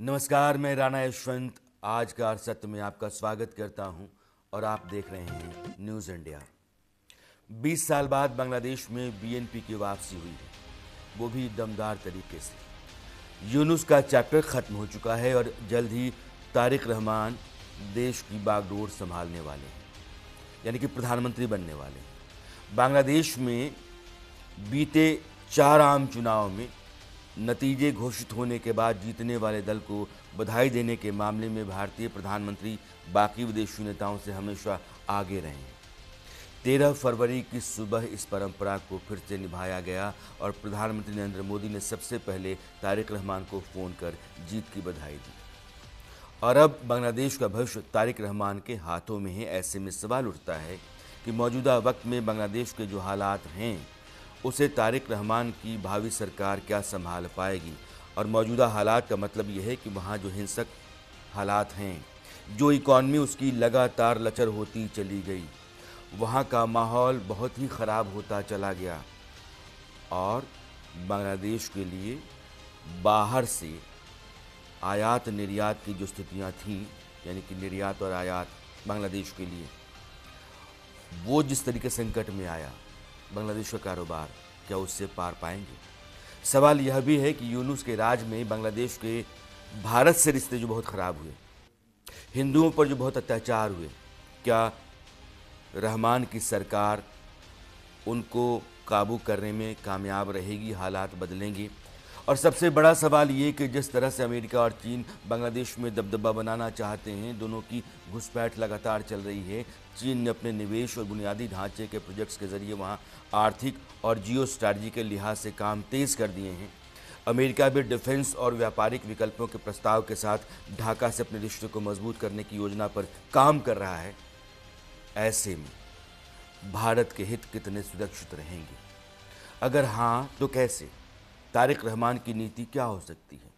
नमस्कार, मैं राणा यशवंत आज का सत्र में आपका स्वागत करता हूं और आप देख रहे हैं न्यूज़ इंडिया। 20 साल बाद बांग्लादेश में बीएनपी की वापसी हुई है, वो भी दमदार तरीके से। यूनुस का चैप्टर खत्म हो चुका है और जल्द ही तारिक रहमान देश की बागडोर संभालने वाले हैं, यानी कि प्रधानमंत्री बनने वाले हैं। बांग्लादेश में बीते 4 आम चुनाव में नतीजे घोषित होने के बाद जीतने वाले दल को बधाई देने के मामले में भारतीय प्रधानमंत्री बाकी विदेशी नेताओं से हमेशा आगे रहे हैं। 13 फरवरी की सुबह इस परंपरा को फिर से निभाया गया और प्रधानमंत्री नरेंद्र मोदी ने सबसे पहले तारिक रहमान को फ़ोन कर जीत की बधाई दी। और अब बांग्लादेश का भविष्य तारिक रहमान के हाथों में है। ऐसे में सवाल उठता है कि मौजूदा वक्त में बांग्लादेश के जो हालात हैं उसे तारिक रहमान की भावी सरकार क्या संभाल पाएगी। और मौजूदा हालात का मतलब यह है कि वहाँ जो हिंसक हालात हैं, जो इकॉनमी उसकी लगातार लचर होती चली गई, वहाँ का माहौल बहुत ही ख़राब होता चला गया और बांग्लादेश के लिए बाहर से आयात निर्यात की जो स्थितियाँ थीं, यानी कि निर्यात और आयात बांग्लादेश के लिए, वो जिस तरीके संकट में आया, बांग्लादेश का कारोबार क्या उससे पार पाएंगे। सवाल यह भी है कि यूनुस के राज में बांग्लादेश के भारत से रिश्ते जो बहुत ख़राब हुए, हिंदुओं पर जो बहुत अत्याचार हुए, क्या रहमान की सरकार उनको काबू करने में कामयाब रहेगी, हालात बदलेंगे। और सबसे बड़ा सवाल ये कि जिस तरह से अमेरिका और चीन बांग्लादेश में दबदबा बनाना चाहते हैं, दोनों की घुसपैठ लगातार चल रही है। चीन ने अपने निवेश और बुनियादी ढांचे के प्रोजेक्ट्स के जरिए वहाँ आर्थिक और जियो स्ट्रैटेजी के लिहाज से काम तेज़ कर दिए हैं। अमेरिका भी डिफेंस और व्यापारिक विकल्पों के प्रस्ताव के साथ ढाका से अपने रिश्ते को मजबूत करने की योजना पर काम कर रहा है। ऐसे में भारत के हित कितने सुरक्षित रहेंगे? अगर हाँ तो कैसे? तारिक रहमान की नीति क्या हो सकती है?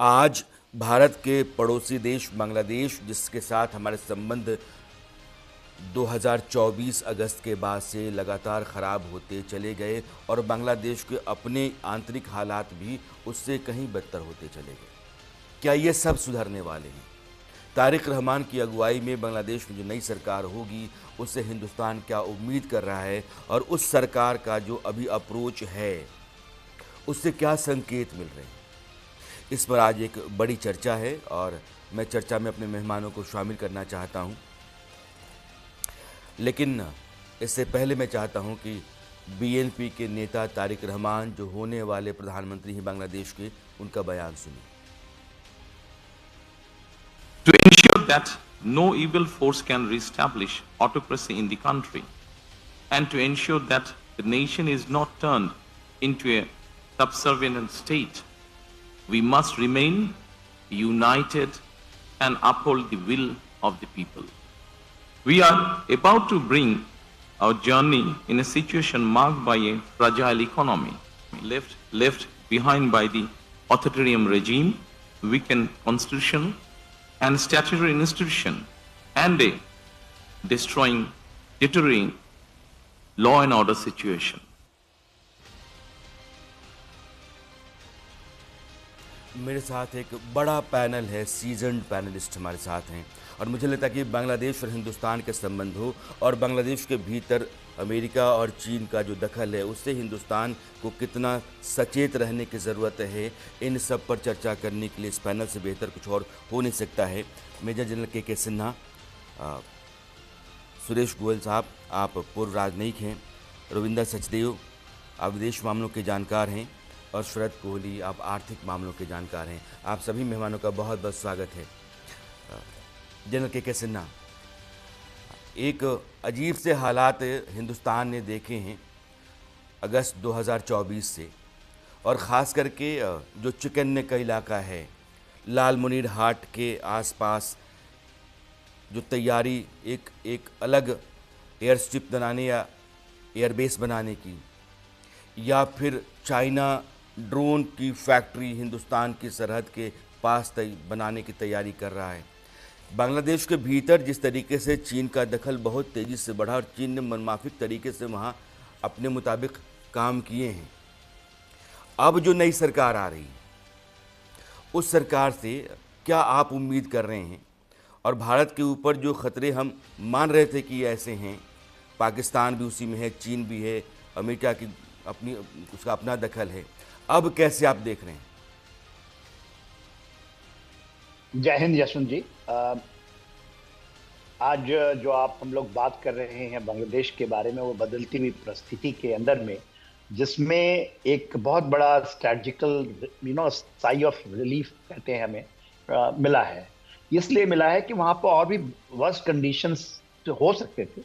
आज भारत के पड़ोसी देश बांग्लादेश, जिसके साथ हमारे संबंध 2024 अगस्त के बाद से लगातार ख़राब होते चले गए और बांग्लादेश के अपने आंतरिक हालात भी उससे कहीं बदतर होते चले गए, क्या ये सब सुधरने वाले हैं? तारिक रहमान की अगुवाई में बांग्लादेश में जो नई सरकार होगी उससे हिंदुस्तान क्या उम्मीद कर रहा है और उस सरकार का जो अभी अप्रोच है उससे क्या संकेत मिल रहे हैं? इस पर आज एक बड़ी चर्चा है और मैं चर्चा में अपने मेहमानों को शामिल करना चाहता हूं। लेकिन इससे पहले मैं चाहता हूं कि बीएनपी के नेता तारिक रहमान, जो होने वाले प्रधानमंत्री हैं बांग्लादेश के, उनका बयान सुनिए। To ensure that no evil force can reestablish autocracy in the country and to ensure that the nation is not turned into a subservient state, we must remain united and uphold the will of the people. We are about to bring our journey in a situation marked by a fragile economy, left behind by the authoritarian regime, weakened constitution and statutory institution, and a deteriorating law and order situation. मेरे साथ एक बड़ा panel है, seasoned panelist हमारे साथ हैं और मुझे लगता है कि बांग्लादेश और हिंदुस्तान के संबंध हो और बांग्लादेश के भीतर अमेरिका और चीन का जो दखल है उससे हिंदुस्तान को कितना सचेत रहने की ज़रूरत है, इन सब पर चर्चा करने के लिए इस पैनल से बेहतर कुछ और हो नहीं सकता है। मेजर जनरल के सिन्हा, सुरेश गोयल साहब, आप पूर्व राजनयिक हैं, रविंदर सचदेव, आप विदेश मामलों के जानकार हैं, और शरद कोहली, आप आर्थिक मामलों के जानकार हैं। आप सभी मेहमानों का बहुत बहुत स्वागत है। जनरल के सिन्हा, एक अजीब से हालात हिंदुस्तान ने देखे हैं अगस्त 2024 से, और ख़ास करके जो चिकन्ने का इलाका है, लाल मुनीर हाट के आसपास जो तैयारी एक अलग एयर स्ट्रिप बनाने या एयरबेस बनाने की, या फिर चाइना ड्रोन की फैक्ट्री हिंदुस्तान की सरहद के पास बनाने की तैयारी कर रहा है। बांग्लादेश के भीतर जिस तरीके से चीन का दखल बहुत तेज़ी से बढ़ा और चीन ने मनमाफिक तरीके से वहाँ अपने मुताबिक काम किए हैं। अब जो नई सरकार आ रही है उस सरकार से क्या आप उम्मीद कर रहे हैं? और भारत के ऊपर जो खतरे हम मान रहे थे कि ऐसे हैं, पाकिस्तान भी उसी में है, चीन भी है, अमेरिका की अपनी उसका अपना दखल है, अब कैसे आप देख रहे हैं? जय हिंद यशवंत जी। आज जो आप हम लोग बात कर रहे हैं बांग्लादेश के बारे में, वो बदलती हुई परिस्थिति के अंदर में, जिसमें एक बहुत बड़ा स्ट्रेटजिकल साई ऑफ रिलीफ कहते हैं हमें, मिला है। इसलिए मिला है कि वहां पर और भी वर्स्ट कंडीशंस हो सकते थे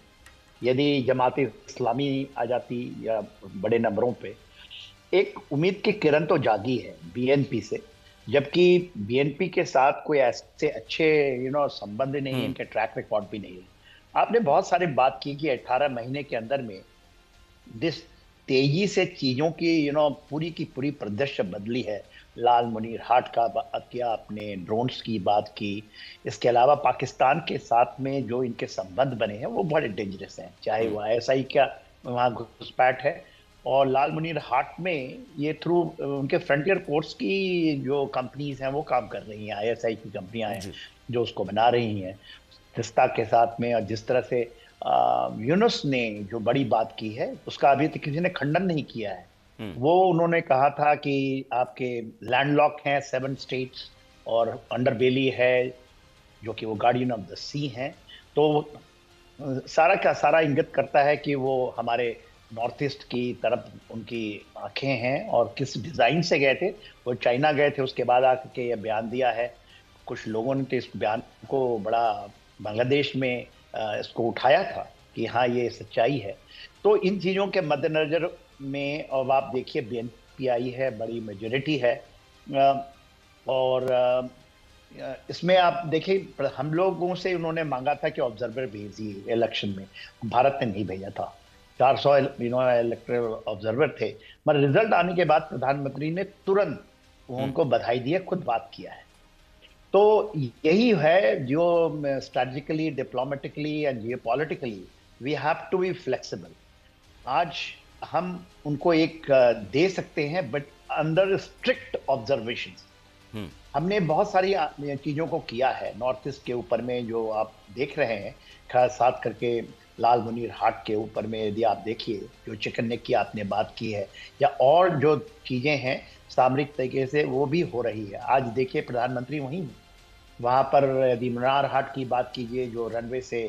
यदि जमात इस्लामी आ जाती या बड़े नंबरों पे। एक उम्मीद की किरण तो जागी है बीएनपी से, जबकि बीएनपी के साथ कोई ऐसे अच्छे संबंध नहीं है, इनके ट्रैक रिकॉर्ड भी नहीं है। आपने बहुत सारी बात की कि 18 महीने के अंदर में जिस तेजी से चीजों की पूरी की पूरी परिदृश्य बदली है। लाल मुनीर हाट का बात किया आपने, ड्रोन्स की बात की, इसके अलावा पाकिस्तान के साथ में जो इनके संबंध बने हैं वो बड़े डेंजरस हैं, चाहे वो आईएसआई का वहाँ घुसपैठ है, और लाल मुनीर हाट में ये थ्रू उनके फ्रंटियर कोर्ट्स की जो कंपनीज हैं वो काम कर रही हैं, आईएसआई की कंपनियां हैं जो उसको बना रही हैं रिश्ता के साथ में। और जिस तरह से यूनुस ने जो बड़ी बात की है उसका अभी तक किसी ने खंडन नहीं किया है। वो उन्होंने कहा था कि आपके लैंडलॉक हैं 7 स्टेट्स और अंडरबेली है जो कि वो गार्डियन ऑफ द सी हैं। तो सारा का सारा इंगित करता है कि वो हमारे नॉर्थ ईस्ट की तरफ उनकी आंखें हैं। और किस डिजाइन से गए थे, वो चाइना गए थे, उसके बाद आकर के ये बयान दिया है। कुछ लोगों ने तो इस बयान को बड़ा बांग्लादेश में इसको उठाया था कि हाँ ये सच्चाई है। तो इन चीज़ों के मद्देनजर में अब आप देखिए बीएनपी आई है, बड़ी मेजोरिटी है, और इसमें आप देखिए हम लोगों से उन्होंने मांगा था कि ऑब्जर्वर भेजिए इलेक्शन में, भारत ने नहीं भेजा था। 400 इलेक्टोरल ऑब्जर्वर थे, मगर रिजल्ट आने के बाद प्रधानमंत्री ने तुरंत उनको बधाई दी है, खुद बात किया है। तो यही है जो strategically, diplomatically and geopolitically we have to be flexible. आज हम उनको एक दे सकते हैं, बट अंडर स्ट्रिक्ट ऑब्जर्वेशन। हमने बहुत सारी चीजों को किया है नॉर्थ ईस्ट के ऊपर में, जो आप देख रहे हैं, खास साथ करके लाल मुनीर हाट के ऊपर में यदि आप देखिए, जो चिकन नेक की आपने बात की है, या और जो चीजें हैं सामरिक तरीके से वो भी हो रही है। आज देखिए प्रधानमंत्री वहां पर यदि मुनार हाट की बात कीजिए, जो रनवे से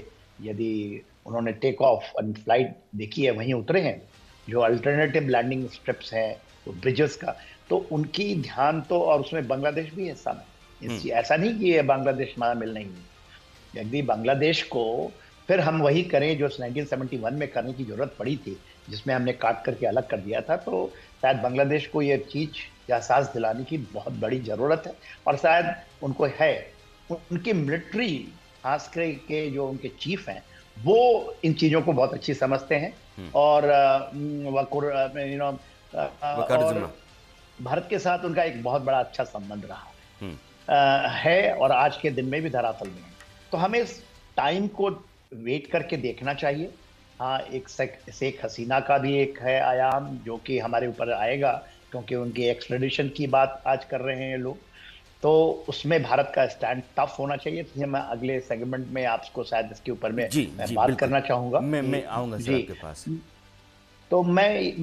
यदि उन्होंने टेक ऑफ एंड फ्लाइट देखी है, वहीं उतरे हैं। जो अल्टरनेटिव लैंडिंग स्ट्रिप्स हैं, तो ब्रिजेस का, तो उनकी ध्यान तो, और उसमें बांग्लादेश भी हिस्सा में। ऐसा नहीं कि ये बांग्लादेश शामिल नहीं है। यदि बांग्लादेश को फिर हम वही करें जो 1971 में करने की जरूरत पड़ी थी, जिसमें हमने काट करके अलग कर दिया था, तो शायद बांग्लादेश को ये चीज एहसास दिलाने की बहुत बड़ी जरूरत है। और शायद उनको है, उनकी मिलिट्री खास करके जो उनके चीफ हैं वो इन चीजों को बहुत अच्छी समझते हैं। और और भारत के साथ उनका एक बहुत बड़ा अच्छा संबंध रहा है, और आज के दिन में भी धरातल में है। तो हमें इस टाइम को वेट करके देखना चाहिए। हाँ, एक शेख हसीना का भी एक है आयाम जो कि हमारे ऊपर आएगा, क्योंकि उनकी एक्सट्रेडिशन की बात आज कर रहे हैं लोग। तो उसमें भारत का स्टैंड टफ होना चाहिए। तो मैं अगले सेगमेंट में आपको शायद इसके ऊपर में मैं बात करना चाहूंगा। मैं आऊंगा सर आपके पास। तो मैं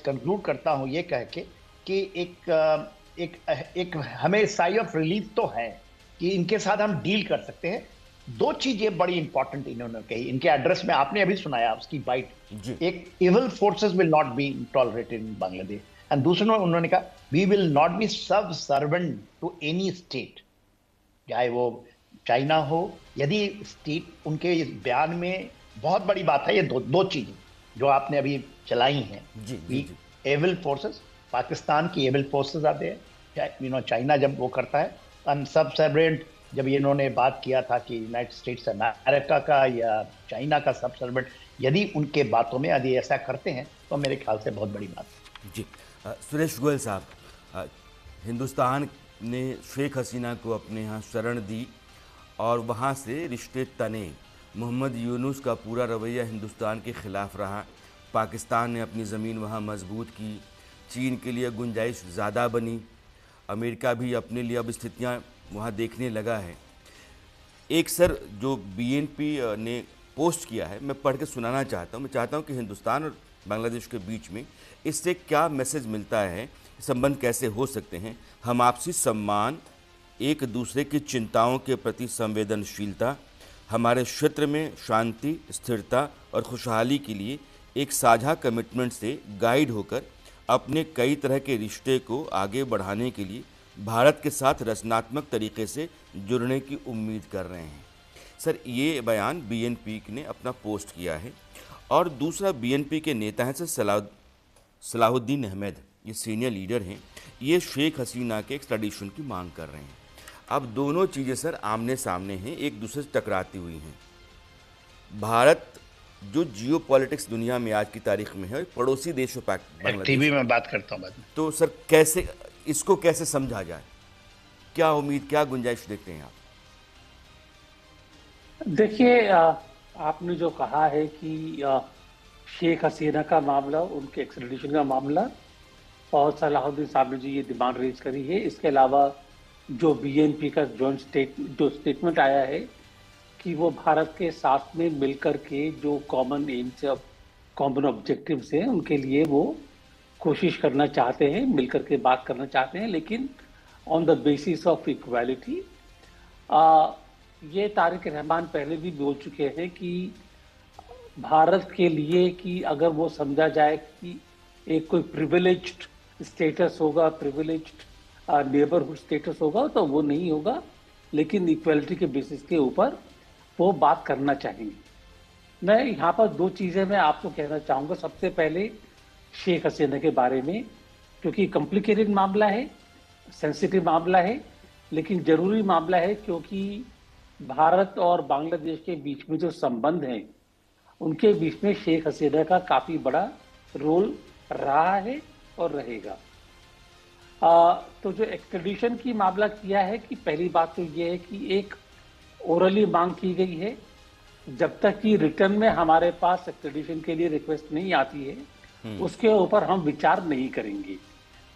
कंक्लूड करता हूं ये कह के कि एक हमें साई ऑफ रिलीफ तो है कि इनके साथ हम डील कर सकते हैं। 2 चीजें बड़ी इंपॉर्टेंट इन्होंने कही इनके एड्रेस में, आपने अभी सुनाया उसकी बाइट। एक, evil forces will not be tolerated in Bangladesh, and दूसरा उन्होंने कहा वी विल नॉट बी सब सर्वेंट टू एनी स्टेट, चाहे वो चाइना हो। यदि स्टेट, उनके इस बयान में बहुत बड़ी बात है ये दो चीजें जो आपने अभी चलाई हैं। एविल फोर्सेस, पाकिस्तान की एविल फोर्सेस आते हैं, चाइना जब वो करता है, एंड सब सर्वेंट जब इन्होंने बात किया था कि यूनाइटेड स्टेट्स अमेरिका का या चाइना का सब सर्वेंट, यदि उनके बातों में यदि ऐसा करते हैं तो मेरे ख्याल से बहुत बड़ी बात है। जी सुरेश गोयल साहब, हिंदुस्तान ने शेख हसीना को अपने यहाँ शरण दी और वहाँ से रिश्ते तने। मोहम्मद यूनुस का पूरा रवैया हिंदुस्तान के ख़िलाफ़ रहा। पाकिस्तान ने अपनी ज़मीन वहाँ मजबूत की। चीन के लिए गुंजाइश ज़्यादा बनी। अमेरिका भी अपने लिए अब स्थितियाँ वहाँ देखने लगा है। एक सर जो बीएनपी ने पोस्ट किया है, मैं पढ़ के सुनाना चाहता हूँ। मैं चाहता हूँ कि हिंदुस्तान और बांग्लादेश के बीच में इससे क्या मैसेज मिलता है, संबंध कैसे हो सकते हैं। हम आपसी सम्मान, एक दूसरे की चिंताओं के प्रति संवेदनशीलता, हमारे क्षेत्र में शांति, स्थिरता और खुशहाली के लिए एक साझा कमिटमेंट से गाइड होकर अपने कई तरह के रिश्ते को आगे बढ़ाने के लिए भारत के साथ रचनात्मक तरीके से जुड़ने की उम्मीद कर रहे हैं। सर, ये बयान बीएनपी ने अपना पोस्ट किया है। और दूसरा बीएनपी के नेता हैं सर सलाहुद्दीन अहमद, ये सीनियर लीडर हैं। ये शेख हसीना के एक्स्ट्राडिशन की मांग कर रहे हैं। अब दोनों चीज़ें सर आमने सामने हैं, एक दूसरे से टकराती हुई हैं। भारत जो जियो पॉलिटिक्स दुनिया में आज की तारीख में है, पड़ोसी देशों बांग्लादेश, टीवी में बात करता हूँ बाद में। तो सर कैसे इसको कैसे समझा जाए, क्या उम्मीद, क्या गुंजाइश देखते हैं आप? देखिए, आपने जो कहा है कि शेख हसीना का मामला, उनके एक्स्ट्रेडिशन का मामला, और सलाहुद्दीन साहब ने जो ये डिमांड रेज करी है, इसके अलावा जो बीएनपी का जो स्टेटमेंट आया है कि वो भारत के साथ में मिलकर के जो कॉमन एम्स या कॉमन ऑब्जेक्टिव्स हैं उनके लिए वो कोशिश करना चाहते हैं, मिलकर के बात करना चाहते हैं, लेकिन on the basis of equality. ये तारिक रहमान पहले भी बोल चुके हैं कि भारत के लिए कि अगर वो समझा जाए कि एक कोई प्रिविलेज्ड स्टेटस होगा, प्रिविलेज्ड नेबरहुड स्टेटस होगा, तो वो नहीं होगा, लेकिन इक्वालिटी के बेसिस के ऊपर वो बात करना चाहेंगे। मैं यहाँ पर दो चीज़ें मैं आपको कहना चाहूँगा। सबसे पहले शेख हसीना के बारे में, क्योंकि कॉम्प्लिकेटेड मामला है, सेंसिटिव मामला है, लेकिन ज़रूरी मामला है, क्योंकि भारत और बांग्लादेश के बीच में जो संबंध हैं उनके बीच में शेख हसीना का काफ़ी बड़ा रोल रहा है और रहेगा। तो जो एक्सट्रेडिशन की मामला किया है, कि पहली बात तो ये है कि एक ओरली मांग की गई है, जब तक कि रिटर्न में हमारे पास एक्सट्रेडिशन के लिए रिक्वेस्ट नहीं आती है उसके ऊपर हम विचार नहीं करेंगे।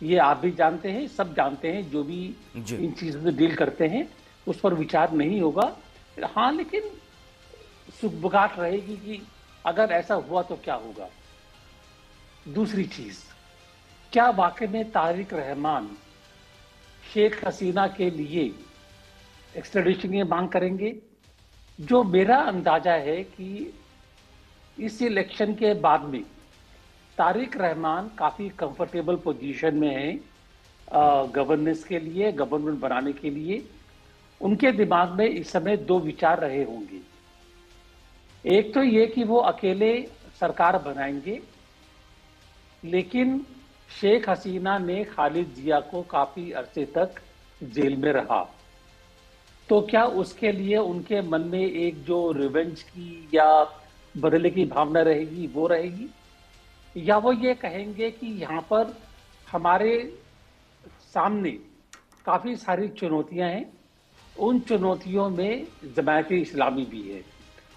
ये आप भी जानते हैं, सब जानते हैं, जो भी इन चीज़ों से डील करते हैं उस पर विचार नहीं होगा। हाँ, लेकिन सुगबुगाहट रहेगी कि अगर ऐसा हुआ तो क्या होगा। दूसरी चीज़, क्या वाकई में तारिक रहमान शेख हसीना के लिए एक्स्ट्रेडिशन की मांग करेंगे? जो मेरा अंदाजा है कि इस इलेक्शन के बाद में तारिक रहमान काफ़ी कंफर्टेबल पोजीशन में है गवर्नेंस के लिए, गवर्नमेंट बनाने के लिए। उनके दिमाग में इस समय दो विचार रहे होंगे। एक तो ये कि वो अकेले सरकार बनाएंगे, लेकिन शेख हसीना ने खालिद जिया को काफ़ी अरसे तक जेल में रहा, तो क्या उसके लिए उनके मन में एक जो रिवेंज की या बदले की भावना रहेगी वो रहेगी, या वो ये कहेंगे कि यहाँ पर हमारे सामने काफ़ी सारी चुनौतियाँ हैं, उन चुनौतियों में जमायत इस्लामी भी है,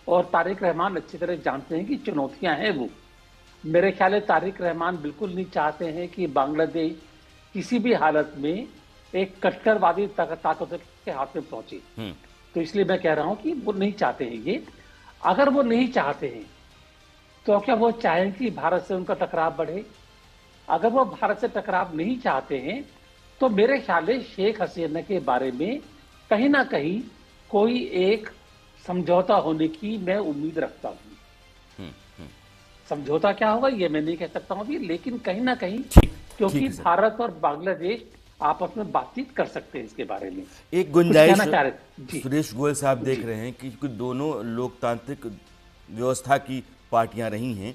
और तारिक रहमान अच्छी तरह जानते हैं कि चुनौतियाँ हैं वो। मेरे ख्याल है तारिक रहमान बिल्कुल नहीं चाहते हैं कि बांग्लादेश किसी भी हालत में एक कट्टरवादी ताकतों के हाथ में पहुंचे। तो इसलिए मैं कह रहा हूं कि वो नहीं चाहते हैं ये। अगर वो नहीं चाहते हैं तो क्या वो चाहें कि भारत से उनका टकराव बढ़े? अगर वो भारत से टकराव नहीं चाहते हैं तो मेरे ख्याल है शेख हसीना के बारे में कहीं ना कहीं कोई एक समझौता होने की मैं उम्मीद रखता हूँ। समझौता क्या होगा ये मैं नहीं कह सकता हूँ अभी, लेकिन कहीं ना कहीं क्योंकि भारत और बांग्लादेश आपस में बातचीत कर सकते हैं इसके बारे में। एक गुंजाइश सुरेश गोयल साहब देख रहे हैं कि दोनों लोकतांत्रिक व्यवस्था की पार्टियां रही हैं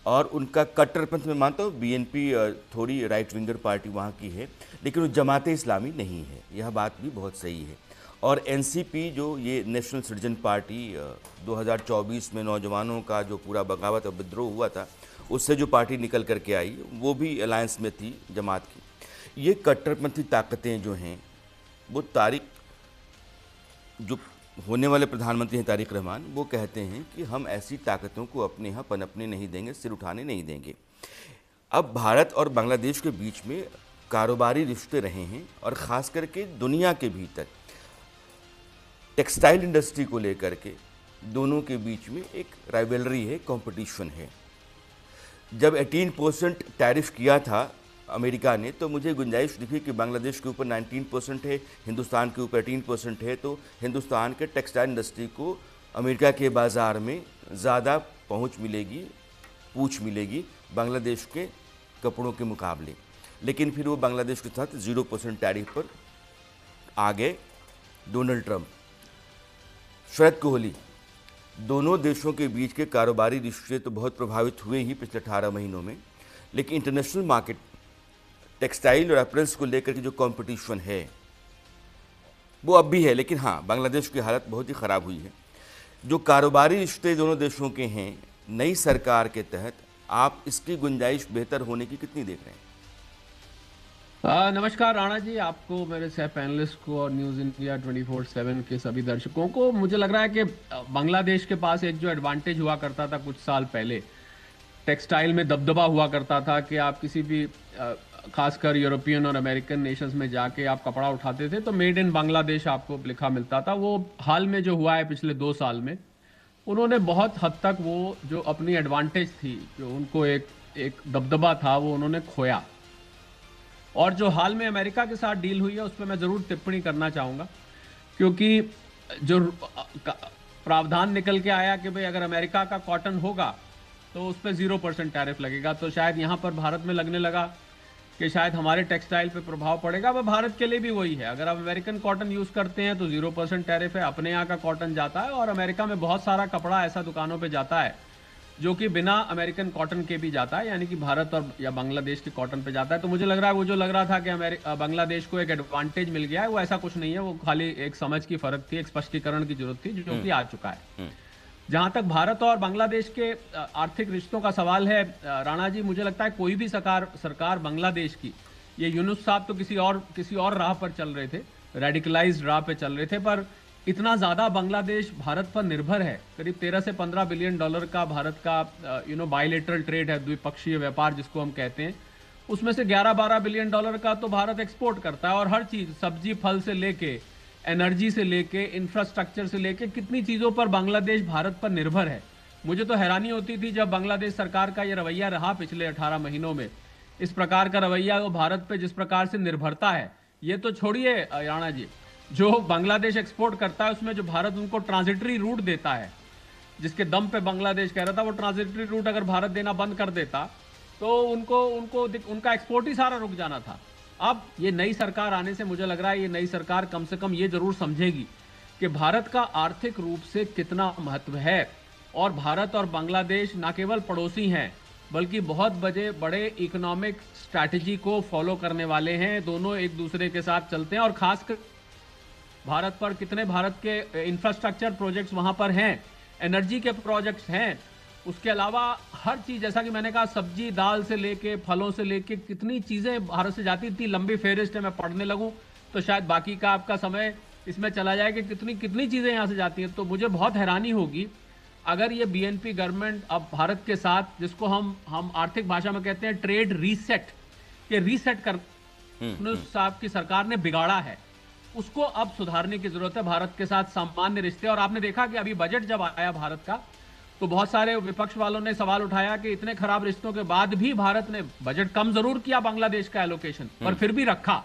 और उनका कट्टरपंथ में मानता हूँ, बीएनपी थोड़ी राइट विंगर पार्टी वहाँ की है, लेकिन वो जमाते इस्लामी नहीं है, यह बात भी बहुत सही है। और एनसीपी जो ये नेशनल सिटीजन पार्टी 2024 में नौजवानों का जो पूरा बगावत और विद्रोह हुआ था, उससे जो पार्टी निकल करके आई वो भी अलायंस में थी जमात की। ये कट्टरपंथी ताकतें जो हैं वो तारिक, जो होने वाले प्रधानमंत्री हैं तारिक रहमान, वो कहते हैं कि हम ऐसी ताकतों को अपने यहाँ पनपने नहीं देंगे, सिर उठाने नहीं देंगे। अब भारत और बांग्लादेश के बीच में कारोबारी रिश्ते रहे हैं और ख़ास करके दुनिया के भीतर टेक्सटाइल इंडस्ट्री को लेकर के दोनों के बीच में एक राइवलरी है, कंपटीशन है। जब 18% टैरिफ किया था अमेरिका ने, तो मुझे गुंजाइश दिखी कि बांग्लादेश के ऊपर 19% है, हिंदुस्तान के ऊपर 18% है, तो हिंदुस्तान के टेक्सटाइल इंडस्ट्री को अमेरिका के बाज़ार में ज़्यादा पहुंच मिलेगी, पूछ मिलेगी बांग्लादेश के कपड़ों के मुकाबले। लेकिन फिर वो बांग्लादेश के साथ 0% टैरिफ पर आ गए डोनाल्ड ट्रंप। शरद कोहली, दोनों देशों के बीच के कारोबारी रिश्ते तो बहुत प्रभावित हुए ही पिछले 18 महीनों में, लेकिन इंटरनेशनल मार्केट टेक्सटाइल और एपरल्स को लेकर के जो कंपटीशन है वो अब भी है। लेकिन हाँ, बांग्लादेश की हालत बहुत ही ख़राब हुई है। जो कारोबारी रिश्ते दोनों देशों के हैं, नई सरकार के तहत आप इसकी गुंजाइश बेहतर होने की कितनी देख रहे हैं? नमस्कार राणा जी, आपको, मेरे सह पैनलिस्ट को और न्यूज़ इंडिया 24/7 के सभी दर्शकों को। मुझे लग रहा है कि बांग्लादेश के पास एक जो एडवांटेज हुआ करता था कुछ साल पहले, टेक्सटाइल में दबदबा हुआ करता था कि आप किसी भी खासकर यूरोपियन और अमेरिकन नेशंस में जाके आप कपड़ा उठाते थे तो मेड इन बांग्लादेश आपको लिखा मिलता था। वो हाल में जो हुआ है पिछले 2 साल में, उन्होंने बहुत हद तक वो जो अपनी एडवांटेज थी, जो उनको एक दबदबा था, वो उन्होंने खोया। और जो हाल में अमेरिका के साथ डील हुई है उस पर मैं ज़रूर टिप्पणी करना चाहूँगा, क्योंकि जो प्रावधान निकल के आया कि भाई अगर अमेरिका का कॉटन होगा तो उस पर 0% टैरिफ लगेगा, तो शायद यहाँ पर भारत में लगने लगा कि शायद हमारे टेक्सटाइल पे प्रभाव पड़ेगा। वह भारत के लिए भी वही है, अगर आप अमेरिकन कॉटन यूज़ करते हैं तो 0% टैरिफ है, अपने यहाँ का कॉटन जाता है। और अमेरिका में बहुत सारा कपड़ा ऐसा दुकानों पे जाता है जो कि बिना अमेरिकन कॉटन के भी जाता है, यानी कि भारत और या बांग्लादेश के कॉटन पे जाता है। तो मुझे लग रहा है वो जो लग रहा था कि बांग्लादेश को एक एडवांटेज मिल गया है, वो ऐसा कुछ नहीं है। वो खाली एक समझ की फर्क थी, एक स्पष्टीकरण की जरूरत थी, जो कि आ चुका है। जहां तक भारत और बांग्लादेश के आर्थिक रिश्तों का सवाल है राणा जी, मुझे लगता है कोई भी सरकार बांग्लादेश की, ये यूनुस साहब तो किसी और राह पर चल रहे थे, रेडिकलाइज्ड राह पे चल रहे थे, पर इतना ज्यादा बांग्लादेश भारत पर निर्भर है। करीब 13 से 15 बिलियन डॉलर का भारत का बायलेटरल ट्रेड है, द्विपक्षीय व्यापार जिसको हम कहते हैं। उसमें से 11-12 बिलियन डॉलर का तो भारत एक्सपोर्ट करता है, और हर चीज, सब्जी फल से लेके, एनर्जी से लेके, इंफ्रास्ट्रक्चर से लेके, कितनी चीजों पर बांग्लादेश भारत पर निर्भर है। मुझे तो हैरानी होती थी जब बांग्लादेश सरकार का यह रवैया रहा पिछले 18 महीनों में, इस प्रकार का रवैया वो भारत पे जिस प्रकार से निर्भरता है। ये तो छोड़िए राणा जी, जो बांग्लादेश एक्सपोर्ट करता है उसमें जो भारत उनको ट्रांजिटरी रूट देता है, जिसके दम पे बांग्लादेश कह रहा था, वो ट्रांजिटरी रूट अगर भारत देना बंद कर देता तो उनका एक्सपोर्ट ही सारा रुक जाना था। अब ये नई सरकार आने से मुझे लग रहा है ये नई सरकार कम से कम ये जरूर समझेगी कि भारत का आर्थिक रूप से कितना महत्व है, और भारत और बांग्लादेश न केवल पड़ोसी हैं बल्कि बहुत बड़े इकोनॉमिक स्ट्रैटेजी को फॉलो करने वाले हैं। दोनों एक दूसरे के साथ चलते हैं, और खासकर भारत पर कितने भारत के इंफ्रास्ट्रक्चर प्रोजेक्ट्स वहां पर हैं, एनर्जी के प्रोजेक्ट्स हैं, उसके अलावा हर चीज, जैसा कि मैंने कहा, सब्जी दाल से लेके, फलों से लेके, कितनी चीजें भारत से जाती थी। लंबी फेहरिस्त है, मैं पढ़ने लगूं तो शायद बाकी का आपका समय इसमें चला जाए कि कितनी चीजें यहां से जाती हैं। तो मुझे बहुत हैरानी होगी अगर ये बीएनपी गवर्नमेंट अब भारत के साथ, जिसको हम आर्थिक भाषा में कहते हैं ट्रेड रीसेट, के रीसेट कर साहब की सरकार ने बिगाड़ा है, उसको अब सुधारने की जरूरत है। भारत के साथ सामान्य रिश्ते, और आपने देखा कि अभी बजट जब आया भारत का, तो बहुत सारे विपक्ष वालों ने सवाल उठाया कि इतने खराब रिश्तों के बाद भी भारत ने बजट कम जरूर किया बांग्लादेश का एलोकेशन, पर फिर भी रखा।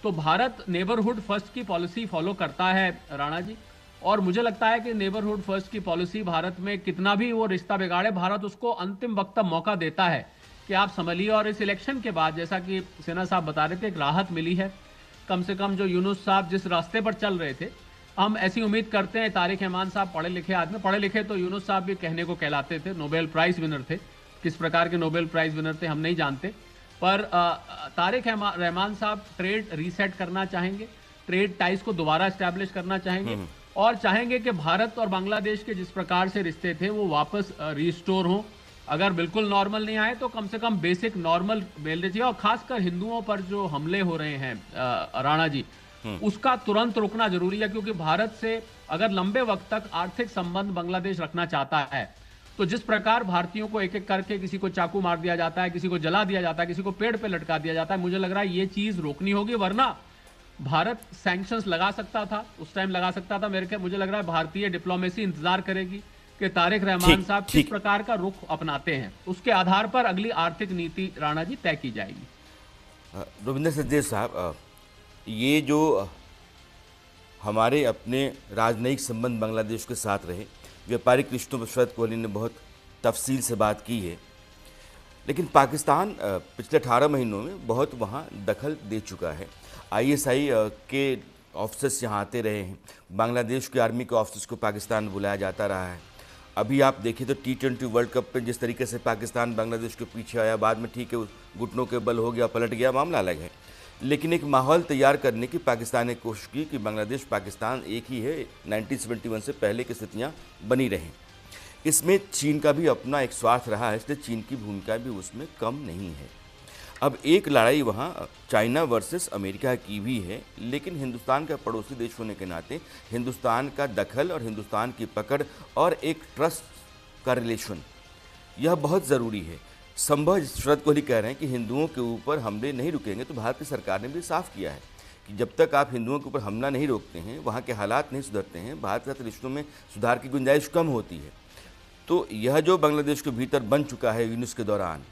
तो भारत नेबरहुड फर्स्ट की पॉलिसी फॉलो करता है राणा जी, और मुझे लगता है कि नेबरहुड फर्स्ट की पॉलिसी भारत में कितना भी वो रिश्ता बिगाड़े, भारत उसको अंतिम वक्त तक मौका देता है कि आप संभलिए। और इस इलेक्शन के बाद, जैसा कि सिन्हा साहब बता रहे थे, एक राहत मिली है। कम से कम जो यूनुस साहब जिस रास्ते पर चल रहे थे, हम ऐसी उम्मीद करते हैं, तारिक रहमान साहब पढ़े लिखे आदमी, पढ़े लिखे तो यूनुस साहब भी कहने को कहलाते थे, नोबेल प्राइज विनर थे। किस प्रकार के नोबेल प्राइज विनर थे हम नहीं जानते, पर तारिक रहमान साहब ट्रेड रीसेट करना चाहेंगे, ट्रेड टाइज को दोबारा स्टैब्लिश करना चाहेंगे, और चाहेंगे कि भारत और बांग्लादेश के जिस प्रकार से रिश्ते थे वो वापस रिस्टोर हों। अगर बिल्कुल नॉर्मल नहीं आए तो कम से कम बेसिक नॉर्मल मिलने चाहिए। और खासकर हिंदुओं पर जो हमले हो रहे हैं राणा जी, उसका तुरंत रुकना जरूरी है, क्योंकि भारत से अगर लंबे वक्त तक आर्थिक संबंध बांग्लादेश रखना चाहता है, तो जिस प्रकार भारतीयों को एक एक करके किसी को चाकू मार दिया जाता है, किसी को जला दिया जाता है, किसी को पेड़ पे लटका दिया जाता है, मुझे लग रहा है ये चीज रोकनी होगी, वरना भारत सैंक्शंस लगा सकता था, उस टाइम लगा सकता था। मुझे लग रहा है भारतीय डिप्लोमेसी इंतजार करेगी कि तारिक रहमान ठीक साहब किस ठीक। प्रकार का रुख अपनाते हैं, उसके आधार पर अगली आर्थिक नीति राणा जी तय की जाएगी। रविंद्र सचदेव साहब, ये जो हमारे अपने राजनयिक संबंध बांग्लादेश के साथ रहे, व्यापारिक रिश्तों पर शरद कोहली ने बहुत तफसील से बात की है, लेकिन पाकिस्तान पिछले 18 महीनों में बहुत वहाँ दखल दे चुका है। ISI के ऑफिसर्स यहाँ आते रहे हैं, बांग्लादेश की आर्मी के ऑफिसर्स को पाकिस्तान बुलाया जाता रहा है। अभी आप देखिए तो T20 वर्ल्ड कप पे जिस तरीके से पाकिस्तान बांग्लादेश के पीछे आया, बाद में ठीक है घुटनों के बल हो गया, पलट गया, मामला अलग है, लेकिन एक माहौल तैयार करने की पाकिस्तान ने कोशिश की कि बांग्लादेश पाकिस्तान एक ही है, 1971 से पहले की स्थितियाँ बनी रहें। इसमें चीन का भी अपना एक स्वार्थ रहा है, इसलिए चीन की भूमिका भी उसमें कम नहीं है। अब एक लड़ाई वहाँ चाइना वर्सेस अमेरिका की भी है, लेकिन हिंदुस्तान का पड़ोसी देश होने के नाते हिंदुस्तान का दखल और हिंदुस्तान की पकड़ और एक ट्रस्ट का रिलेशन, यह बहुत ज़रूरी है। संभव शरद कोहली कह रहे हैं कि हिंदुओं के ऊपर हमले नहीं रुकेंगे, तो भारत की सरकार ने भी साफ किया है कि जब तक आप हिंदुओं के ऊपर हमला नहीं रोकते हैं, वहाँ के हालात नहीं सुधरते हैं, भारत के साथ रिश्तों में सुधार की गुंजाइश कम होती है। तो यह जो बांग्लादेश के भीतर बन चुका है यूनुस के दौरान,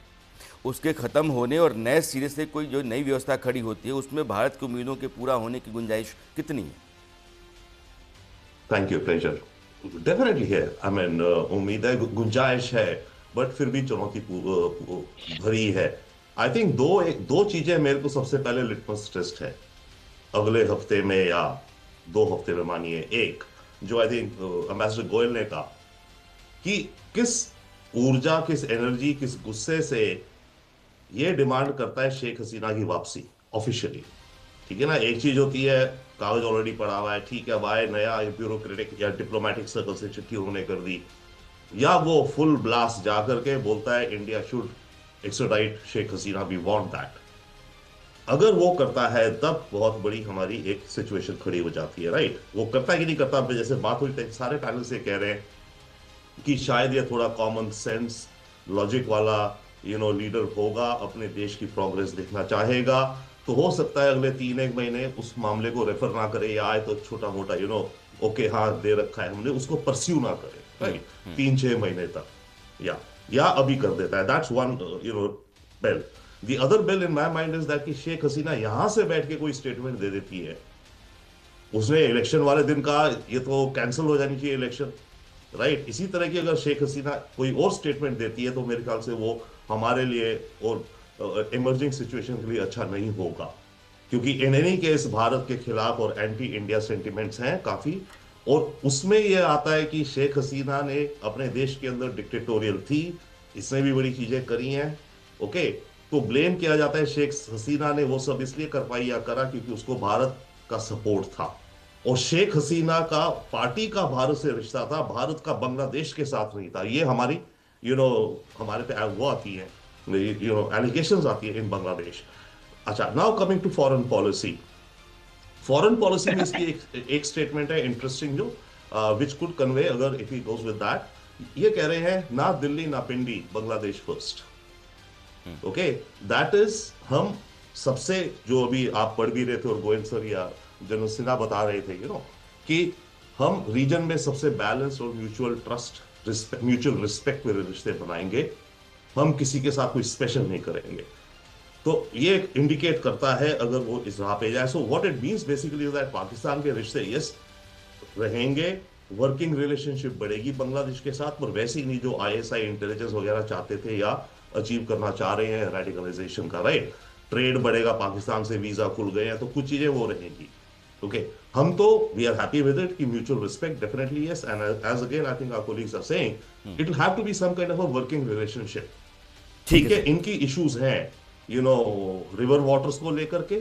उसके ख़त्म होने और नए सिरे से कोई जो नई व्यवस्था खड़ी होती है, उसमें भारत की उम्मीदों के पूरा होने की गुंजाइश कितनी है? Thank you, pleasure. डेफिनेटली है, आई मीन उम्मीद है, गुंजाइश है, बट फिर भी चुनौती भरी है। आई थिंक दो चीजें मेरे को सबसे पहले लिटमस टेस्ट है अगले हफ्ते में या 2 हफ्ते में मानिए। एक जो आई थिंक एम्बेसडर गोयल ने कहा कि किस ऊर्जा, किस एनर्जी, किस गुस्से से ये डिमांड करता है शेख हसीना की वापसी ऑफिशियली। ठीक है ना, एक चीज होती है कागज ऑलरेडी पड़ा हुआ है, ठीक है, वाई नया ब्यूरोक्रेटिक या डिप्लोमेटिक सर्कल से चिट्ठी उन्होंने कर दी, या वो फुल ब्लास्ट जाकर के बोलता है India should extradite Sheikh Hasina, we want that. अगर वो करता है तब बहुत बड़ी हमारी एक सिचुएशन खड़ी हो जाती है, राइट। वो करता है कि नहीं करता, जैसे बात हुई थी, सारे पैनल से कह रहे हैं कि शायद ये थोड़ा कॉमन सेंस लॉजिक वाला लीडर होगा, अपने देश की प्रोग्रेस देखना चाहेगा, तो हो सकता है अगले 3-1 महीने उस मामले को रेफर ना करे, या आए तो छोटा मोटा ओके हाँ दे रखा है हमने, उसको परस्यू ना करे, राइट, 3-6 महीने तक, या अभी कर देता है। That's one bill. The other bill in my mind is that कि शेख हसीना यहां से बैठ के कोई स्टेटमेंट दे देती है, उसने इलेक्शन वाले दिन कहा ये तो कैंसिल हो जानी चाहिए इलेक्शन, राइट। इसी तरह की अगर शेख हसीना कोई और स्टेटमेंट देती है तो मेरे ख्याल से वो हमारे लिए और इमर्जिंग सिचुएशन के लिए अच्छा नहीं होगा, क्योंकि इन एनी केस भारत के खिलाफ और एंटी इंडिया सेंटिमेंट्स हैं काफी, और उसमें यह आता है कि शेख हसीना ने अपने देश के अंदर डिक्टेटोरियल थी, इसने भी बड़ी चीजें करी हैं, ओके। तो ब्लेम किया जाता है शेख हसीना ने वो सब इसलिए कर पाई या करा क्योंकि उसको भारत का सपोर्ट था, और शेख हसीना का पार्टी का भारत से रिश्ता था, भारत का बांग्लादेश के साथ नहीं था। ये हमारी हमारे पे वो आती है, एलिगेशंस आती है इन बांग्लादेश। अच्छा, now coming to foreign policy. Foreign policy में इसकी एक स्टेटमेंट है इंटरेस्टिंग, जो विच कुड कन्वे अगर if he goes with that, ये कह रहे हैं ना दिल्ली ना Pindi, Bangladesh first, okay. That is हम सबसे, जो अभी आप पढ़ भी रहे थे और गोयल सर या जनरल सिन्हा बता रहे थे कि हम रीजन में सबसे बैलेंस और म्यूचुअल ट्रस्ट, म्यूचुअल रिस्पेक्ट मेरे रिश्ते बनाएंगे, हम किसी के साथ कोई स्पेशल नहीं करेंगे। तो ये इंडिकेट करता है अगर वो इस राह पे जाए। So what it means basically that Pakistan के रिश्ते यस रहेंगे, वर्किंग रिलेशनशिप बढ़ेगी बांग्लादेश के साथ, पर वैसे ही नहीं जो ISI इंटेलिजेंस वगैरह चाहते थे या अचीव करना चाह रहे हैं रेडिकलाइजेशन का, राइट। ट्रेड बढ़ेगा, पाकिस्तान से वीजा खुल गए हैं, तो कुछ चीजें वो रहेंगी, ओके। हम तो we are happy with it कि mutual respect definitely yes, and as again I think our colleagues are saying it will have to be some kind of a working relationship. ठीक है, इनकी इश्यूज हैं river waters को लेकर के,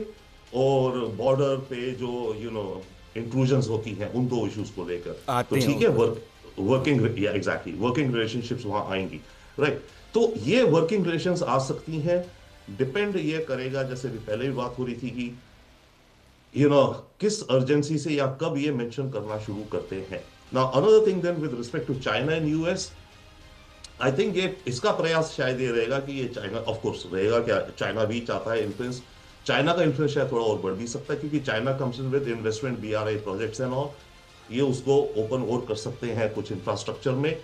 और border पे जो इंट्रूजन्स होती हैं उन दो इश्यूज को लेकर, तो ठीक है, वर्किंग या एग्जैक्टली वर्किंग रिलेशनशिप्स वहां आएंगी, राइट। तो ये वर्किंग रिलेशंस आ सकती हैं, डिपेंड ये करेगा, जैसे भी पहले भी बात हो रही थी कि किस अर्जेंसी से या कब ये मेंशन करना शुरू करते हैं। Now another thing then with respect to China and US, I think ये इसका प्रयास शायद ये रहेगा कि ये चाइना ऑफ कोर्स रहेगा, क्या चाइना भी चाहता है इन्फ्लुएंस, चाइना का इन्फ्लुएंस शायद थोड़ा और बढ़ भी सकता है, क्योंकि China comes in with investment, BRI projects and all, ये उसको ओपन और कर सकते हैं कुछ इंफ्रास्ट्रक्चर में।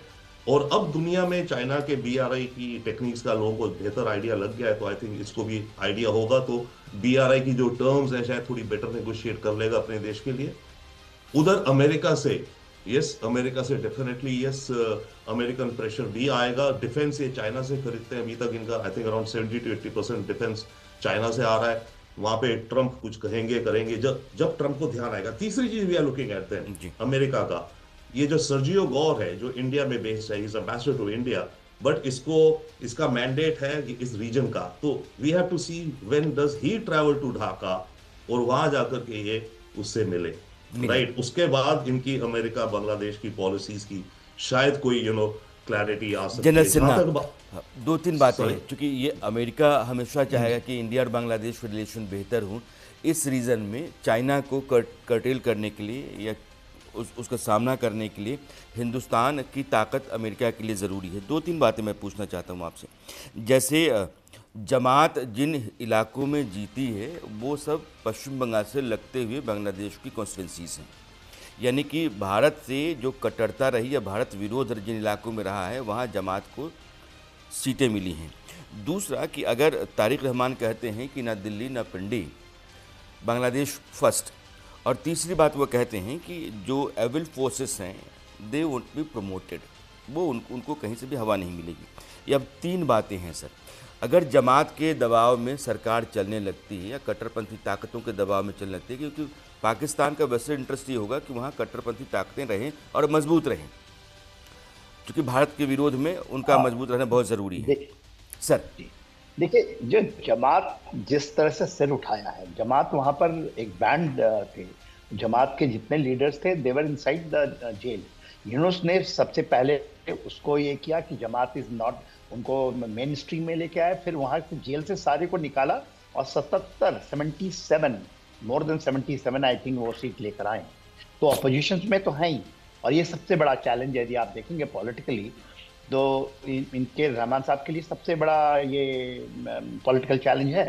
और अब दुनिया में चाइना के BRI की टेक्निक्स का लोगों को बेहतर आइडिया लग गया है, तो आई थिंक इसको भी आइडिया होगा, तो BRI की जो टर्म्स हैं शायद थोड़ी बेटर नेगोशिएट कर लेगा अपने देश के लिए। उधर अमेरिका से अमेरिका से डेफिनेटली अमेरिकन प्रेशर भी आएगा। डिफेंस ये चाइना से खरीदते हैं, अभी तक इनका I think around 70 to 80% defence China से आ रहा है। वहां पे ट्रंप कुछ कहेंगे करेंगे, जब ट्रंप को ध्यान आएगा। तीसरी चीज वी आर लुकिंग एट है अमेरिका का, ये जो सर्जियो गौर है जो इंडिया में बेस्ड है, is ambassador to India, but इसका मैंडेट है इस रीजन का, तो we have to see when does he travel to Dhaka और वहां जाकर के ये उससे मिले, राइट। उसके बाद इनकी अमेरिका बांग्लादेश की पॉलिसीज की शायद कोई क्लैरिटी आ सकती है। जनरल सिन्हा, दो तीन बातें हैं, क्योंकि ये अमेरिका हमेशा चाहेगा कि इंडिया और बांग्लादेश के रिलेशन बेहतर हों। इस रीजन में चाइना को कर्टेल करने के लिए या उसका सामना करने के लिए हिंदुस्तान की ताकत अमेरिका के लिए ज़रूरी है। दो तीन बातें मैं पूछना चाहता हूँ आपसे। जैसे जमात जिन इलाकों में जीती है वो सब पश्चिम बंगाल से लगते हुए बांग्लादेश की कॉन्स्टिट्यूंसीज हैं, यानी कि भारत से जो कट्टरता रही या भारत विरोध जिन इलाकों में रहा है वहाँ जमात को सीटें मिली हैं। दूसरा कि अगर तारिक रहमान कहते हैं कि ना दिल्ली ना पिंडी, बांग्लादेश फर्स्ट, और तीसरी बात वो कहते हैं कि जो एविल फोर्सेस हैं दे वोंट बी प्रमोटेड, वो उनको कहीं से भी हवा नहीं मिलेगी। ये अब तीन बातें हैं सर। अगर जमात के दबाव में सरकार चलने लगती है या कट्टरपंथी ताकतों के दबाव में चलने लगती है, क्योंकि पाकिस्तान का वैसे इंटरेस्ट ये होगा कि वहाँ कट्टरपंथी ताकतें रहें और मजबूत रहें, क्योंकि भारत के विरोध में उनका मजबूत रहना बहुत ज़रूरी है। सर देखिए, जो जमात जिस तरह से सिर उठाया है, जमात वहाँ पर एक बैंड थे, जमात के जितने लीडर्स थे देवर इनसाइड द जेल। यूनुस ने सबसे पहले उसको ये किया कि जमात इज नॉट, उनको मेन स्ट्रीम में लेके आए, फिर वहाँ से जेल से सारे को निकाला और 77 मोर देन 77 आई थिंक वो सीट लेकर आए। तो अपोजिशन में तो हैं ही, और ये सबसे बड़ा चैलेंज है। यदि आप देखेंगे पॉलिटिकली तो इनके रहमान साहब के लिए सबसे बड़ा ये पॉलिटिकल चैलेंज है,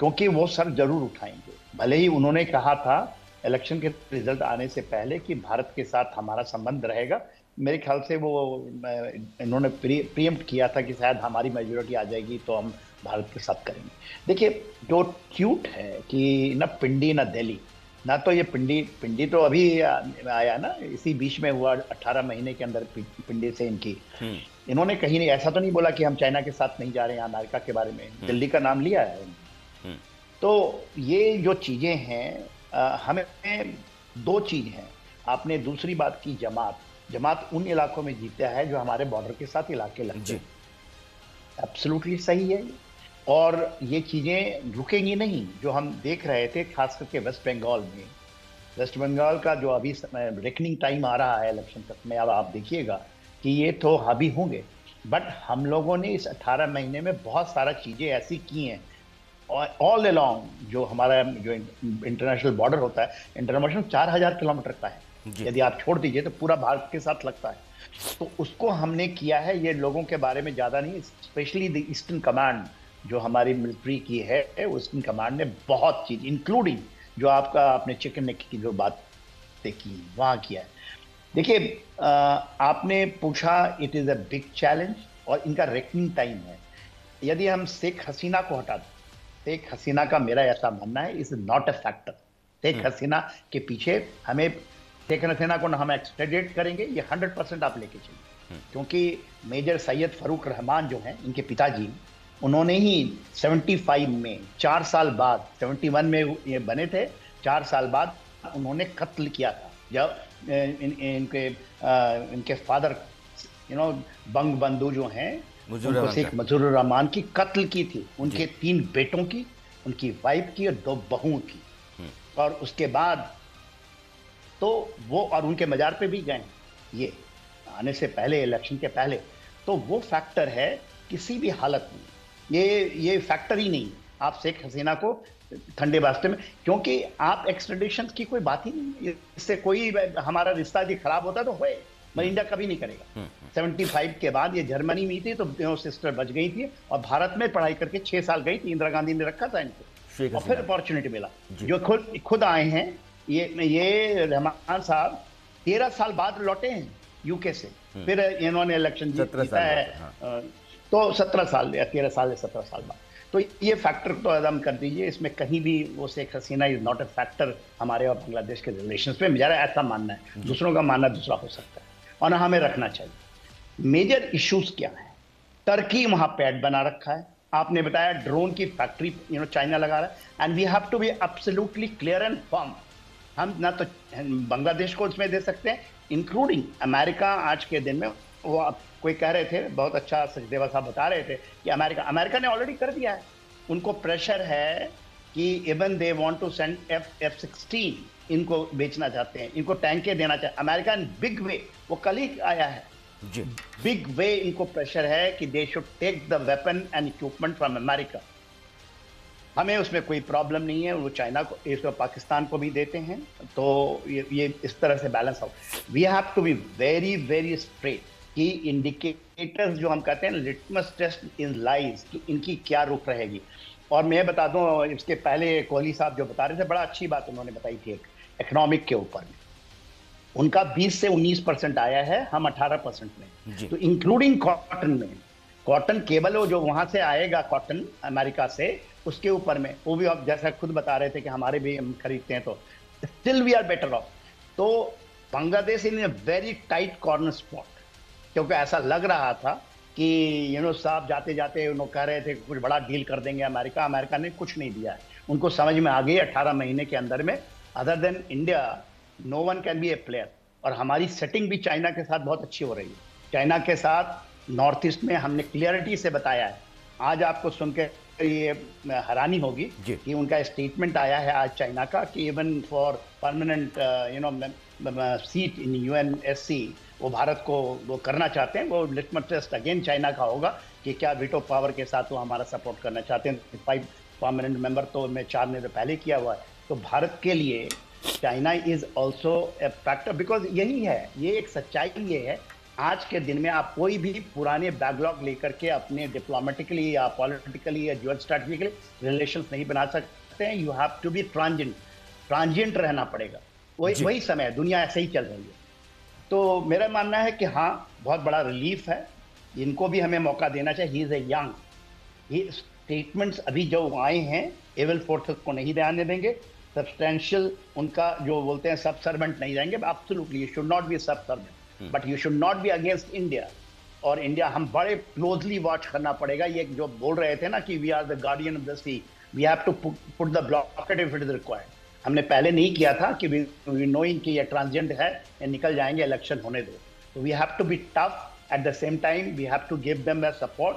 क्योंकि वो सर जरूर उठाएंगे। भले ही उन्होंने कहा था इलेक्शन के रिजल्ट आने से पहले कि भारत के साथ हमारा संबंध रहेगा, मेरे ख्याल से वो इन्होंने प्रीएम्प्ट किया था कि शायद हमारी मेजोरिटी आ जाएगी तो हम भारत के साथ करेंगे। देखिए, जो क्यूट है कि ना पिंडी ना दिल्ली, ना तो ये पिंडी तो अभी आया ना, इसी बीच में हुआ 18 महीने के अंदर पिंडी से इनकी, इन्होंने कहीं नहीं ऐसा तो नहीं बोला कि हम चाइना के साथ नहीं जा रहे हैं, अमेरिका के बारे में दिल्ली का नाम लिया है। तो ये जो चीजें हैं, हमें दो चीज हैं। आपने दूसरी बात की जमात उन इलाकों में जीता है जो हमारे बॉर्डर के साथ इलाके लगते हैं, एब्सोल्युटली सही है। और ये चीज़ें रुकेंगी नहीं। जो हम देख रहे थे खास करके वेस्ट बंगाल का जो अभी रेकनिंग टाइम आ रहा है इलेक्शन तक में, अब आप देखिएगा कि ये तो हावी होंगे, बट हम लोगों ने इस 18 महीने में बहुत सारा चीज़ें ऐसी की हैं, और ऑल अलोंग जो हमारा जो इंटरनेशनल बॉर्डर होता है, इंटरनेशनल 4000 किलोमीटर का है, यदि आप छोड़ दीजिए तो पूरा भारत के साथ लगता है। तो उसको हमने किया है। ये लोगों के बारे में ज़्यादा नहीं, स्पेशली द ईस्टर्न कमांड जो हमारी मिलिट्री की है, ईस्टर्न कमांड ने बहुत चीज़, इंक्लूडिंग जो आपने चिकन नेक की जो बात की वहाँ किया है। देखिए, आपने पूछा it is a big challenge और इनका रेकनिंग टाइम है। यदि हम शेख हसीना को हटा दें, शेख हसीना का मेरा ऐसा मानना है is not a factor. Sheikh Hasina के पीछे हमें, शेख हसीना को हम एक्सट्रेडिट करेंगे, ये 100% आप लेके चलिए, क्योंकि मेजर सैयद फरूक रहमान जो हैं, इनके पिताजी, उन्होंने ही 75 में 4 साल बाद, 71 में ये बने थे, 4 साल बाद उन्होंने कत्ल किया था, जब इनके फादर बंग बंधु जो हैं, उनको शेख मुजीबुर रहमान की कत्ल की थी, उनके 3 बेटों की, उनकी वाइफ की और 2 बहुओं की। और उसके बाद तो वो, और उनके मजार पे भी गए ये आने से पहले, इलेक्शन के पहले। तो वो फैक्टर है किसी भी हालत में, ये फैक्टर ही नहीं आप शेख हसीना को ठंडे बास्ते में, क्योंकि आप एक्सट्रेडिशन की कोई बात ही नहीं, इससे कोई हमारा रिश्ता यदि खराब होता तो होए, मगर इंडिया कभी नहीं करेगा। 75 के बाद ये जर्मनी में थी तो सिस्टर बच गई थी और भारत में पढ़ाई करके 6 साल गई थी, इंदिरा गांधी ने रखा था इनको। शेख और फिर हसीना। अपॉर्चुनिटी मिला। जो खुद आए हैं, ये रहमान साहब 13 साल बाद लौटे हैं यूके से, फिर इन्होंने इलेक्शन 17 जीता साल है। बाद, हाँ। तो 17 साल या 13 साल या 17 साल बाद, तो ये फैक्टर तो एकदम कर दीजिए, इसमें कहीं भी वो Sheikh Hasina is not a factor हमारे और बांग्लादेश के रिलेशंस में। मेरा ऐसा मानना है, दूसरों का मानना दूसरा हो सकता है, और हमें रखना चाहिए। मेजर इश्यूज क्या है? टर्की वहां पैड बना रखा है, आपने बताया ड्रोन की फैक्ट्री चाइना लगा रहा है, and we have to be absolutely clear and firm. हम ना तो बांग्लादेश को उसमें दे सकते हैं, इंक्लूडिंग अमेरिका। आज के दिन में वो कोई कह रहे थे, बहुत अच्छा सचदेवा साहब बता रहे थे कि अमेरिका ने ऑलरेडी कर दिया है। उनको प्रेशर है कि even they want to send F-16, इनको बेचना चाहते हैं, इनको टैंके देना चाहते हैं अमेरिका इन बिग वे। वो कल ही आया है जी। बिग वे इनको प्रेशर है कि they should take the weapon and equipment from America. हमें उसमें कोई प्रॉब्लम नहीं है, वो चाइना को, इसको पाकिस्तान को भी देते हैं, तो ये इस तरह से balance out. We have to be very very straight कि इंडिकेटर्स जो हम कहते हैं लिटमस टेस्ट इन लाइज, कि इनकी क्या रुख रहेगी। और मैं बता दूं, इसके पहले कोहली साहब जो बता रहे थे, बड़ा अच्छी बात उन्होंने बताई थी एक इकोनॉमिक के ऊपर में, उनका 20 से 19% आया है, हम 18% में, तो इंक्लूडिंग कॉटन में। कॉटन केवल वो जो वहां से आएगा कॉटन अमेरिका से, उसके ऊपर में वो भी आप जैसा खुद बता रहे थे कि हमारे भी हम खरीदते हैं, तो still we are better off. तो Bangladesh in a very tight corner spot, क्योंकि ऐसा लग रहा था कि साहब जाते जाते उन्होंने कह रहे थे कि कुछ बड़ा डील कर देंगे अमेरिका ने कुछ नहीं दिया है। उनको समझ में आ गई 18 महीने के अंदर में, other than India no one can be a player. और हमारी सेटिंग भी चाइना के साथ बहुत अच्छी हो रही है। चाइना के साथ नॉर्थ ईस्ट में हमने क्लियरिटी से बताया है। आज आपको सुन के ये हैरानी होगी कि उनका स्टेटमेंट आया है आज चाइना का कि even for permanent seat in UNSC वो भारत को वो करना चाहते हैं। वो लिटमस टेस्ट अगेन चाइना का होगा कि क्या वीटो पावर के साथ वो हमारा सपोर्ट करना चाहते हैं। 5 परमानेंट मेंबर तो मैं 4 ने तो पहले किया हुआ है। तो भारत के लिए China is also a factor, because यही है, ये एक सच्चाई ये है। आज के दिन में आप कोई भी पुराने बैकलॉग लेकर के अपने डिप्लोमेटिकली या पॉलिटिकली या ज्योल स्ट्रैटेजिकली रिलेशंस नहीं बना सकते हैं। You have to be transient रहना पड़ेगा। वही समय है, दुनिया ऐसे ही चल रही है। तो मेरा मानना है कि हाँ, बहुत बड़ा रिलीफ है, इनको भी हमें मौका देना चाहिए। ही इज ए यंग, ये स्टेटमेंट्स अभी जो आए हैं एविल फोर्सेस को नहीं ध्यान देंगे, सब्सटेंशियल उनका जो बोलते हैं सब सर्वेंट नहीं रहेंगे। Absolutely you should not be subservient, but you should not be against India. और इंडिया हम बड़े क्लोजली वॉच करना पड़ेगा। ये जो बोल रहे थे ना कि we are the guardian of the sea, we have to put the blockade if it is required. हमने पहले नहीं किया था कि वी नोइंग कि ये ट्रांजिएंट है, ये निकल जाएंगे, इलेक्शन होने दो। तो we have to be tough, at the same time we have to give them the support,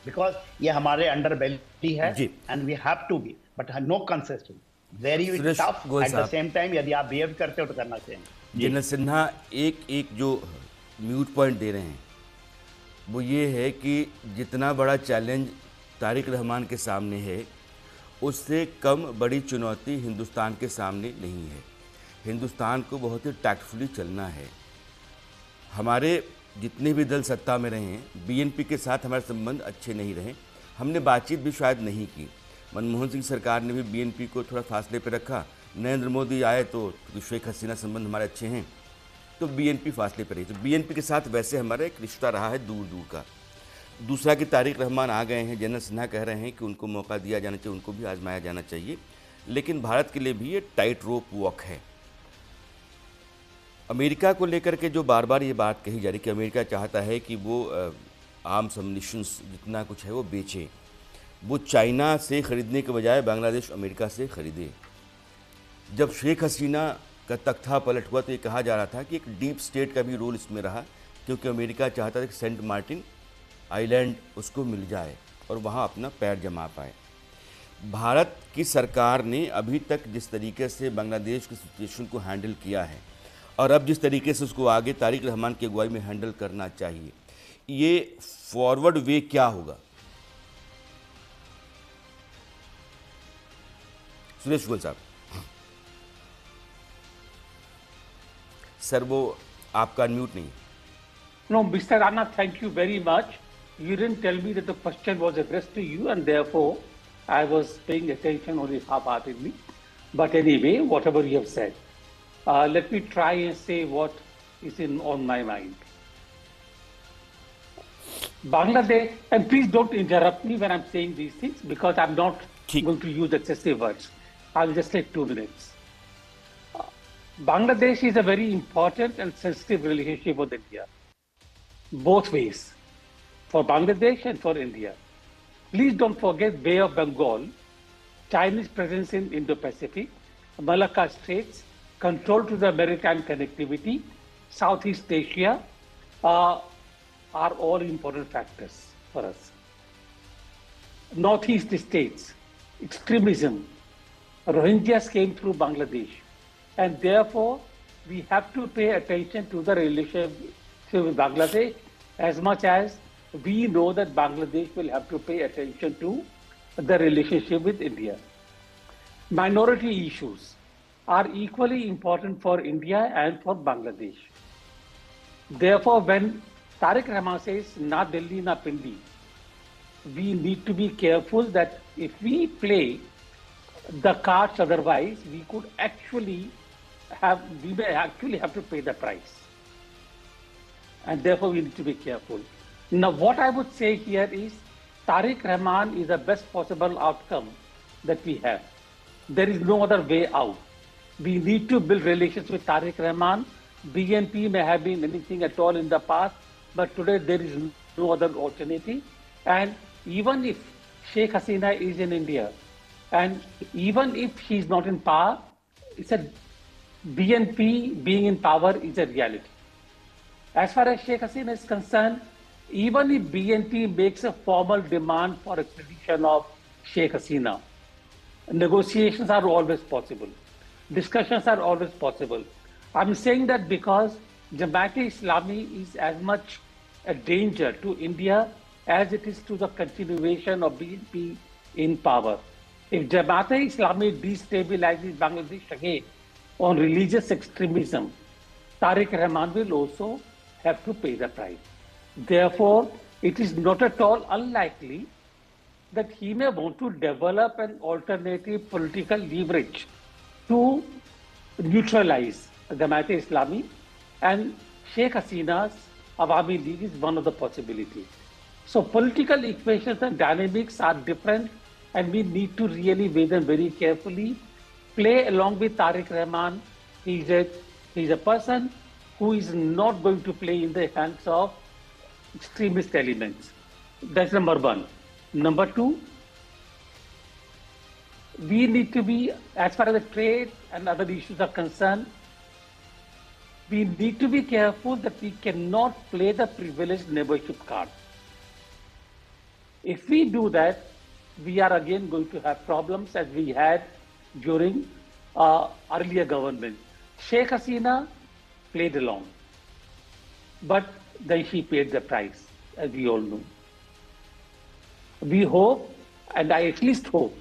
because ये हमारे अंडर बेल्टी है, and we have to be, but no concession, very tough at the same time. यदि आप behave करते हो तो करना चाहिए। जनरल सिन्हा एक जो म्यूट पॉइंट दे रहे हैं वो ये है कि जितना बड़ा चैलेंज तारिक रहमान के सामने है, उससे कम बड़ी चुनौती हिंदुस्तान के सामने नहीं है। हिंदुस्तान को बहुत ही टैक्टफुली चलना है। हमारे जितने भी दल सत्ता में रहे हैं, BNP के साथ हमारे संबंध अच्छे नहीं रहे, हमने बातचीत भी शायद नहीं की। मनमोहन सिंह सरकार ने भी BNP को थोड़ा फासले पर रखा। नरेंद्र मोदी आए तो शेख हसीना संबंध हमारे अच्छे हैं, तो BNP फासले पर रही। तो BNP के साथ वैसे हमारा एक रिश्ता रहा है दूर दूर का। दूसरा कि तारिक रहमान आ गए हैं, जनरल सिन्हा कह रहे हैं कि उनको मौका दिया जाना चाहिए, उनको भी आजमाया जाना चाहिए। लेकिन भारत के लिए भी ये टाइट रोप वॉक है। अमेरिका को लेकर के जो बार बार ये बात कही जा रही कि अमेरिका चाहता है कि वो आर्म्स अम्युनिशंस जितना कुछ है वो बेचे, वो चाइना से ख़रीदने के बजाय बांग्लादेश अमेरिका से ख़रीदे। जब शेख हसीना का तख्ता पलट हुआ तो ये कहा जा रहा था कि एक डीप स्टेट का भी रोल इसमें रहा, क्योंकि अमेरिका चाहता था कि सेंट मार्टिन आइलैंड उसको मिल जाए और वहाँ अपना पैर जमा पाए। भारत की सरकार ने अभी तक जिस तरीके से बांग्लादेश की सिचुएशन को हैंडल किया है और अब जिस तरीके से उसको आगे तारिक रहमान की अगुवाई में हैंडल करना चाहिए, ये फॉरवर्ड वे क्या होगा? सुरेश गोयल साहब। सर वो आपका अनम्यूट नहीं। No, Mr. Rana, thank you very much. You didn't tell me that the question was addressed to you, and therefore I was paying attention only half-heartedly. But anyway, whatever you have said, let me try and say what is on my mind. Bangladesh, and please don't interrupt me when I'm saying these things because I'm not going to use excessive words. I'll just take 2 minutes. Bangladesh is a very important and sensitive relationship with India, both ways, for Bangladesh and for India. Please don't forget Bay of Bengal, Chinese presence in Indo-Pacific, Malacca Straits, control to the maritime connectivity, Southeast Asia, are all important factors for us. Northeast states, extremism, Rohingyas came through Bangladesh, and therefore we have to pay attention to the relationship with Bangladesh as much as we know that Bangladesh will have to pay attention to the relationship with India. Minority issues are equally important for India and for Bangladesh. Therefore, when Tariq Rahman says, na Delhi, na Pindi, we need to be careful that if we play the cards otherwise, we may actually have to pay the price. And therefore, we need to be careful. Now, what I would say here is, Tariq Rahman is the best possible outcome that we have. There is no other way out. We need to build relations with Tariq Rahman. BNP may have been anything at all in the past, but today there is no other alternative. And even if Sheikh Hasina is in India, and even if she is not in power, it's a BNP being in power is a reality. As far as Sheikh Hasina is concerned, even if BNP makes a formal demand for extradition of Sheikh Hasina, negotiations are always possible. Discussions are always possible. I'm saying that because Jamaat-e-Islami is as much a danger to India as it is to the continuation of BNP in power. If Jamaat-e-Islami destabilizes Bangladesh again on religious extremism, Tariq Rahman will also have to pay the price. Therefore, it is not at all unlikely that he may want to develop an alternative political leverage to neutralize Jamaat-e-Islami, and Sheikh Hasina's Awami League is one of the possibilities. So political equations and dynamics are different, and we need to really weigh them very carefully. Play along with Tariq Rahman. He's a person who is not going to play in the hands of extremist elements. That's number one. Number two, we need to be, as far as the trade and other issues are concerned, we need to be careful that we cannot play the privileged neighborship card. If we do that, we are again going to have problems as we had during earlier government. Sheikh Hasina played along, but then she paid the price, as we all know. We hope, and I at least hope,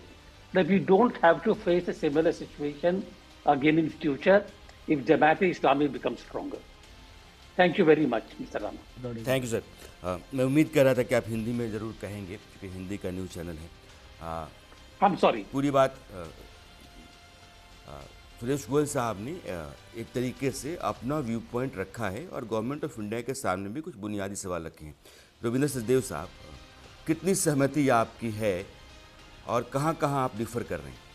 that we don't have to face a similar situation again in future if Jamaat-e-Islami becomes stronger. Thank you very much, Mr. Rama. Thank you sir. मैं उम्मीद कर रहा था कि आप हिंदी में ज़रूर कहेंगे क्योंकि हिंदी का न्यूज़ चैनल है। I'm sorry. पूरी बात सुरेश गोयल साहब ने एक तरीके से अपना व्यू पॉइंट रखा है और गवर्नमेंट ऑफ इंडिया के सामने भी कुछ बुनियादी सवाल रखे हैं। रविंद्र सचदेव साहब, कितनी सहमति आपकी है और कहाँ कहाँ आप डिफर कर रहे हैं?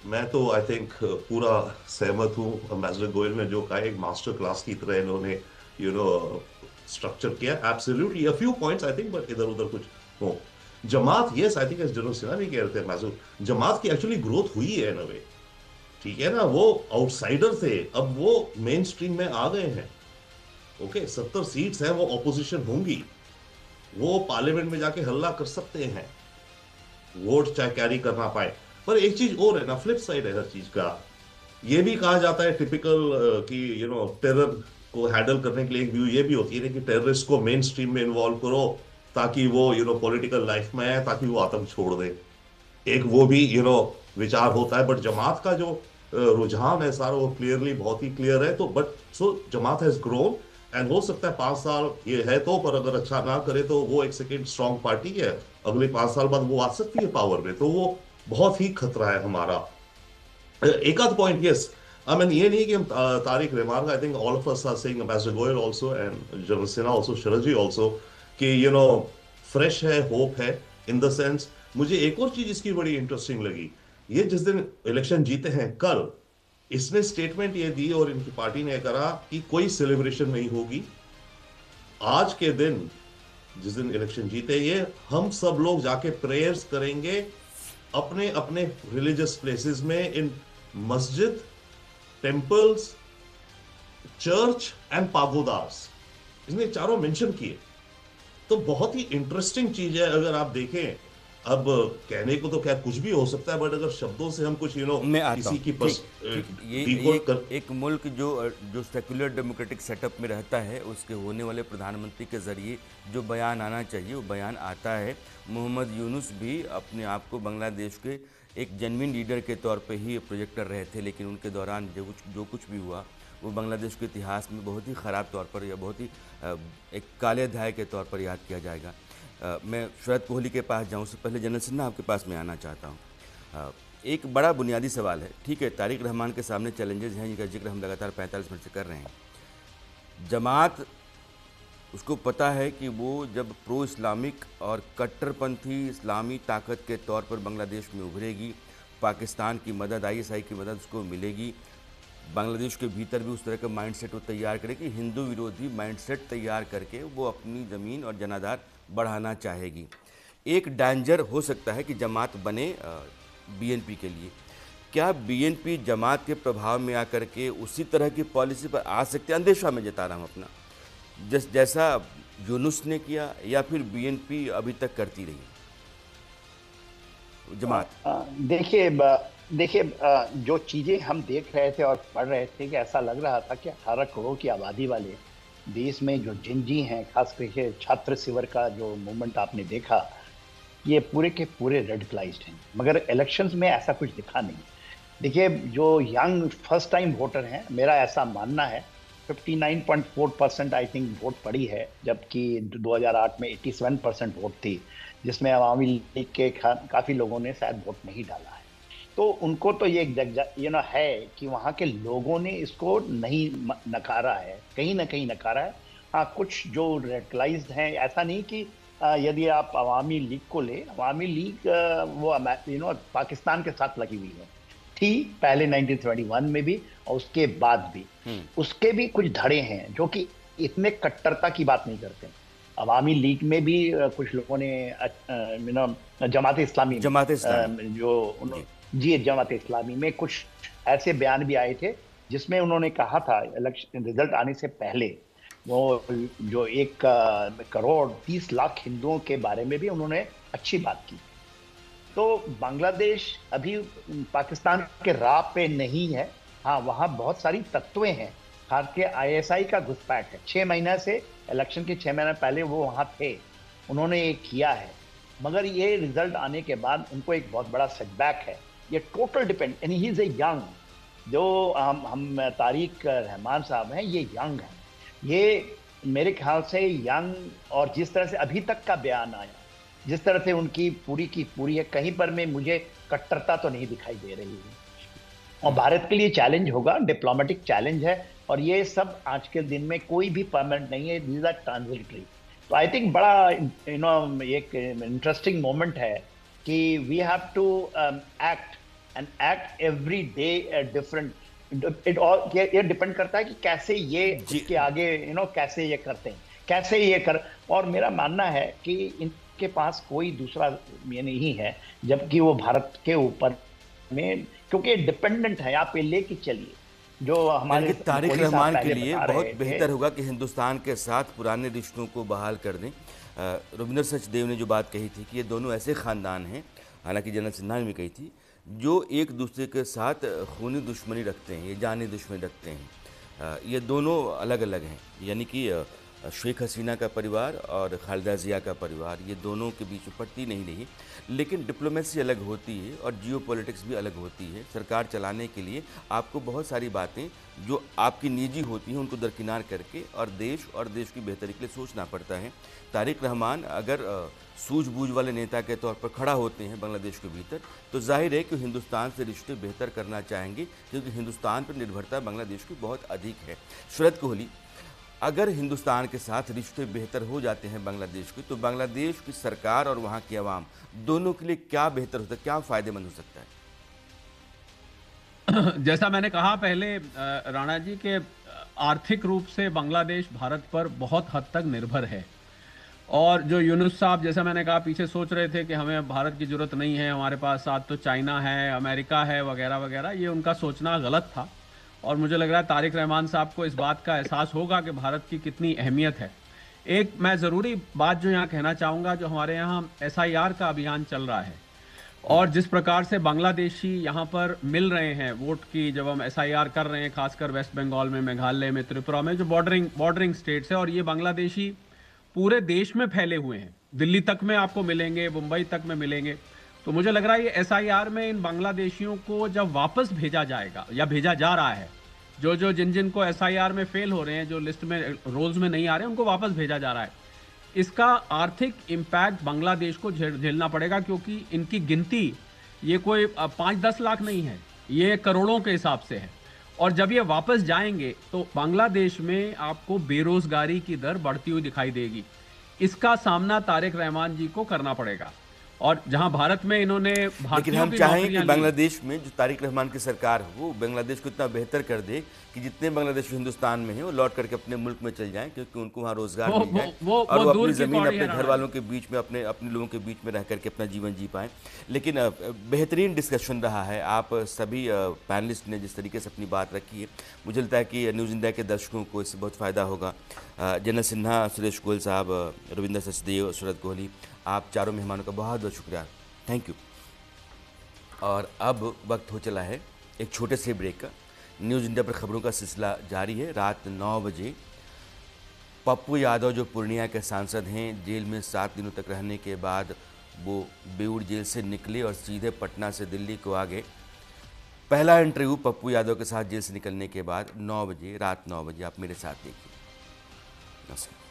मैं तो आई थिंक पूरा सहमत हूँ। एम्बेसडर गोयल ने जो कहा, एक मास्टर क्लास की तरह इन्होंने स्ट्रक्चर किया। Absolutely a few points I think, but इधर उधर कुछ हो। Jamaat, yes, I think as general Sinha भी कह रहे थे एम्बेसडर, जमात की एक्चुअली ग्रोथ हुई है इन अ वे, ठीक है ना। वो आउटसाइडर थे, अब वो मेन स्ट्रीम में आ गए हैं। ओके, 70 सीट्स हैं, वो ऑपोजिशन होंगी, वो पार्लियामेंट में जाके हल्ला कर सकते हैं, वोट चाहे कैरी करना पाए। पर एक चीज और है ना, फ्लिप साइड है हर चीज का। ये भी कहा जाता है टिपिकल कि टेरर को हैंडल करने के लिए एक व्यू ये भी होती है कि टेररिस्ट को मेन स्ट्रीम में इन्वॉल्व करो ताकि वो पॉलिटिकल लाइफ में आए, ताकि वो आतंक छोड़ दे। एक वो भी विचार होता है। बट जमात का जो रुझान है सारा, वो क्लियरली बहुत ही क्लियर है। तो but so Jamaat has grown, and हो सकता है 5 साल ये है तो, पर अगर अच्छा ना करे तो वो एक सेकेंड स्ट्रॉन्ग पार्टी है अगले 5 साल बाद वो आ सकती है पावर में, तो वो बहुत ही खतरा है हमारा। एक आध पॉइंट, यस, आई मीन ये नहीं कि हम Tarique remark, I think all of us are saying, ambassador Goyal also and general Sinha also, Sharad ji also, कि फ्रेश है, होप है, इन द सेंस। मुझे एक और चीज इसकी बड़ी इंटरेस्टिंग लगी, ये जिस दिन इलेक्शन जीते हैं कल, इसने स्टेटमेंट ये दी और इनकी पार्टी ने करा कि कोई सेलिब्रेशन नहीं होगी आज के दिन, जिस दिन इलेक्शन जीते ये, हम सब लोग जाके प्रेयर्स करेंगे अपने अपने रिलीजियस प्लेसेस में, इन मस्जिद, टेम्पल्स, चर्च एंड पागोदास, इसने चारों मेंशन किए। तो बहुत ही इंटरेस्टिंग चीज है अगर आप देखें। अब कहने को तो क्या कुछ भी हो सकता है, बट अगर शब्दों से हम कुछ मैं आता किसी हूं, की एक मुल्क जो सेक्युलर डेमोक्रेटिक सेटअप में रहता है, उसके होने वाले प्रधानमंत्री के जरिए जो बयान आना चाहिए वो बयान आता है। मोहम्मद यूनुस भी अपने आप को बांग्लादेश के एक जेन्युइन लीडर के तौर पे ही प्रोजेक्ट कर रहे थे, लेकिन उनके दौरान जो कुछ भी हुआ वो बांग्लादेश के इतिहास में बहुत ही ख़राब तौर पर या बहुत ही एक काले अध्याय के तौर पर याद किया जाएगा। मैं शरद कोहली के पास जाऊँ उससे पहले जनरल सिन्हा आपके पास मैं आना चाहता हूँ। एक बड़ा बुनियादी सवाल है, ठीक है, तारिक रहमान के सामने चैलेंजेस हैं जिनका जिक्र हम लगातार 45 मिनट से कर रहे हैं। जमात, उसको पता है कि वो जब प्रो इस्लामिक और कट्टरपंथी इस्लामी ताकत के तौर पर बांग्लादेश में उभरेगी, पाकिस्तान की मदद, ISI की मदद उसको मिलेगी, बांग्लादेश के भीतर भी उस तरह का माइंडसेट वो तैयार करेगी, हिंदू विरोधी माइंडसेट तैयार करके वो अपनी ज़मीन और जनाधार बढ़ाना चाहेगी। एक डेंजर हो सकता है कि जमात बने BNP के लिए। क्या BNP जमात के प्रभाव में आकर के उसी तरह की पॉलिसी पर आ सकते हैं? अंदेशा में जता रहा हूँ अपना, जैसा यूनुस ने किया, या फिर BNP अभी तक करती रही जमात? देखिए जो चीजें हम देख रहे थे और पढ़ रहे थे कि ऐसा लग रहा था कि 18 करोड़ की आबादी वाले देश में जो जिंजी हैं, खास करके छात्र शिविर का जो मूवमेंट आपने देखा, ये पूरे के पूरे रेडिकलाइज्ड हैं, मगर इलेक्शंस में ऐसा कुछ दिखा नहीं। देखिए, जो यंग फर्स्ट टाइम वोटर हैं, मेरा ऐसा मानना है 59.4% आई थिंक वोट पड़ी है, जबकि 2008 में 87% वोट थी, जिसमें अवामी लीग के काफ़ी लोगों ने शायद वोट नहीं डाला है। तो उनको तो ये है कि वहाँ के लोगों ने इसको नहीं नकारा है, कहीं ना कहीं नकारा है। हाँ, कुछ जो रेडिकलाइज्ड हैं, ऐसा नहीं कि यदि आप अवामी लीग को ले, अवामी लीग वो पाकिस्तान के साथ लगी हुई है, थी पहले 1921 में भी और उसके बाद भी। उसके भी कुछ धड़े हैं जो कि इतने कट्टरता की बात नहीं करते। अवामी लीग में भी कुछ लोगों ने जमात इस्लामी जमात इस्लामी में कुछ ऐसे बयान भी आए थे जिसमें उन्होंने कहा था इलेक्शन रिजल्ट आने से पहले, वो जो 1,30,00,000 हिंदुओं के बारे में भी उन्होंने अच्छी बात की। तो बांग्लादेश अभी पाकिस्तान के राह पे नहीं है। हाँ, वहाँ बहुत सारी तत्वें हैं, खास के ISI का घुसपैठ है। 6 महीने से इलेक्शन के 6 महीने पहले वो वहाँ थे, उन्होंने ये किया है, मगर ये रिजल्ट आने के बाद उनको एक बहुत बड़ा सेटबैक है। ये टोटल डिपेंड, यानी ही इज ए यंग, जो हम तारिक रहमान साहब हैं, ये यंग हैं, ये मेरे ख्याल से यंग, और जिस तरह से अभी तक का बयान आया, जिस तरह से उनकी पूरी की पूरी है, कहीं पर में मुझे कट्टरता तो नहीं दिखाई दे रही है। और भारत के लिए चैलेंज होगा, डिप्लोमेटिक चैलेंज है, और ये सब आज के दिन में कोई भी परमानेंट नहीं है, दीज आर ट्रांजिटरी। तो आई थिंक बड़ा एक इंटरेस्टिंग मोमेंट है कि we have to act every day different. ये डिपेंड करता है कि कैसे ये इसके आगे कैसे ये करते हैं, कैसे ये कर। और मेरा मानना है कि इनके पास कोई दूसरा ये नहीं है, जबकि वो भारत के ऊपर में, क्योंकि डिपेंडेंट है, आप लेके चलिए जो हमारे तारिक रहमान के लिए बहुत बेहतर होगा कि हिंदुस्तान के साथ पुराने रिश्तों को बहाल कर दें। रविंद्र सचदेव ने जो बात कही थी कि ये दोनों ऐसे ख़ानदान हैं, हालांकि जनरल सिन्हा ने भी कही थी, जो एक दूसरे के साथ खूनी दुश्मनी रखते हैं, ये जानी दुश्मनी रखते हैं। ये दोनों अलग अलग हैं, यानी कि शेख हसीना का परिवार और खालिदा जिया का परिवार, ये दोनों के बीच में पड़ती नहीं रही, लेकिन डिप्लोमेसी अलग होती है और जियोपॉलिटिक्स भी अलग होती है। सरकार चलाने के लिए आपको बहुत सारी बातें जो आपकी निजी होती हैं उनको दरकिनार करके और देश की बेहतरी के लिए सोचना पड़ता है। तारिक रहमान अगर सूझबूझ वाले नेता के तौर पर खड़ा होते हैं बांग्लादेश के भीतर, तो जाहिर है कि हिंदुस्तान से रिश्ते बेहतर करना चाहेंगे, क्योंकि हिंदुस्तान पर निर्भरता बांग्लादेश की बहुत अधिक है। शरद कोहली, अगर हिंदुस्तान के साथ रिश्ते बेहतर हो जाते हैं बांग्लादेश के, तो बांग्लादेश की सरकार और वहाँ की आवाम दोनों के लिए क्या बेहतर होता है, क्या फ़ायदेमंद हो सकता है? जैसा मैंने कहा पहले राणा जी के आर्थिक रूप से बांग्लादेश भारत पर बहुत हद तक निर्भर है। और जो यूनुस साहब, जैसा मैंने कहा, पीछे सोच रहे थे कि हमें भारत की जरूरत नहीं है, हमारे पास साथ तो चाइना है, अमेरिका है, वगैरह वगैरह, ये उनका सोचना गलत था। और मुझे लग रहा है तारिक रहमान साहब को इस बात का एहसास होगा कि भारत की कितनी अहमियत है। एक मैं ज़रूरी बात जो यहाँ कहना चाहूँगा, जो हमारे यहाँ SIR का अभियान चल रहा है और जिस प्रकार से बांग्लादेशी यहाँ पर मिल रहे हैं वोट की, जब हम SIR कर रहे हैं, खासकर वेस्ट बंगाल में, मेघालय में, त्रिपुरा में, जो बॉर्डरिंग स्टेट्स है, और ये बांग्लादेशी पूरे देश में फैले हुए हैं, दिल्ली तक में आपको मिलेंगे, मुंबई तक में मिलेंगे। तो मुझे लग रहा है ये SIR में इन बांग्लादेशियों को जब वापस भेजा जाएगा या भेजा जा रहा है, जिन को SIR में फेल हो रहे हैं, जो लिस्ट में रोल्स में नहीं आ रहे हैं, उनको वापस भेजा जा रहा है। इसका आर्थिक इम्पैक्ट बांग्लादेश को झेलना पड़ेगा, क्योंकि इनकी गिनती ये कोई 5-10 लाख नहीं है, ये करोड़ों के हिसाब से है। और जब ये वापस जाएंगे तो बांग्लादेश में आपको बेरोजगारी की दर बढ़ती हुई दिखाई देगी। इसका सामना तारिक रहमान जी को करना पड़ेगा। और जहां भारत में इन्होंने लेकिन हम चाहें कि बांग्लादेश में जो तारिक रहमान की सरकार हो, वो बांग्लादेश को इतना बेहतर कर दे कि जितने बांग्लादेशी हिंदुस्तान में हैं वो लौट करके अपने मुल्क में चल जाएं, क्योंकि उनको वहाँ रोजगार मिल जाए और वो अपनी ज़मीन अपने घर वालों के बीच में, अपने लोगों के बीच में रह करके अपना जीवन जी पाएं। लेकिन बेहतरीन डिस्कशन रहा है। आप सभी पैनलिस्ट ने जिस तरीके से अपनी बात रखी है, मुझे लगता है कि न्यूज़ इंडिया के दर्शकों को इससे बहुत फ़ायदा होगा। जनरल सिन्हा, सुरेश गोयल साहब, रविंद्र सचदेव, शरद कोहली, आप चारों मेहमानों का बहुत बहुत शुक्रिया, थैंक यू। और अब वक्त हो चला है एक छोटे से ब्रेक का। न्यूज़ इंडिया पर खबरों का सिलसिला जारी है। रात 9 बजे पप्पू यादव, जो पूर्णिया के सांसद हैं, जेल में 7 दिनों तक रहने के बाद वो बेऊर जेल से निकले और सीधे पटना से दिल्ली को आ गए। पहला इंटरव्यू पप्पू यादव के साथ जेल से निकलने के बाद 9 बजे, रात 9 बजे आप मेरे साथ देखिए। नमस्कार।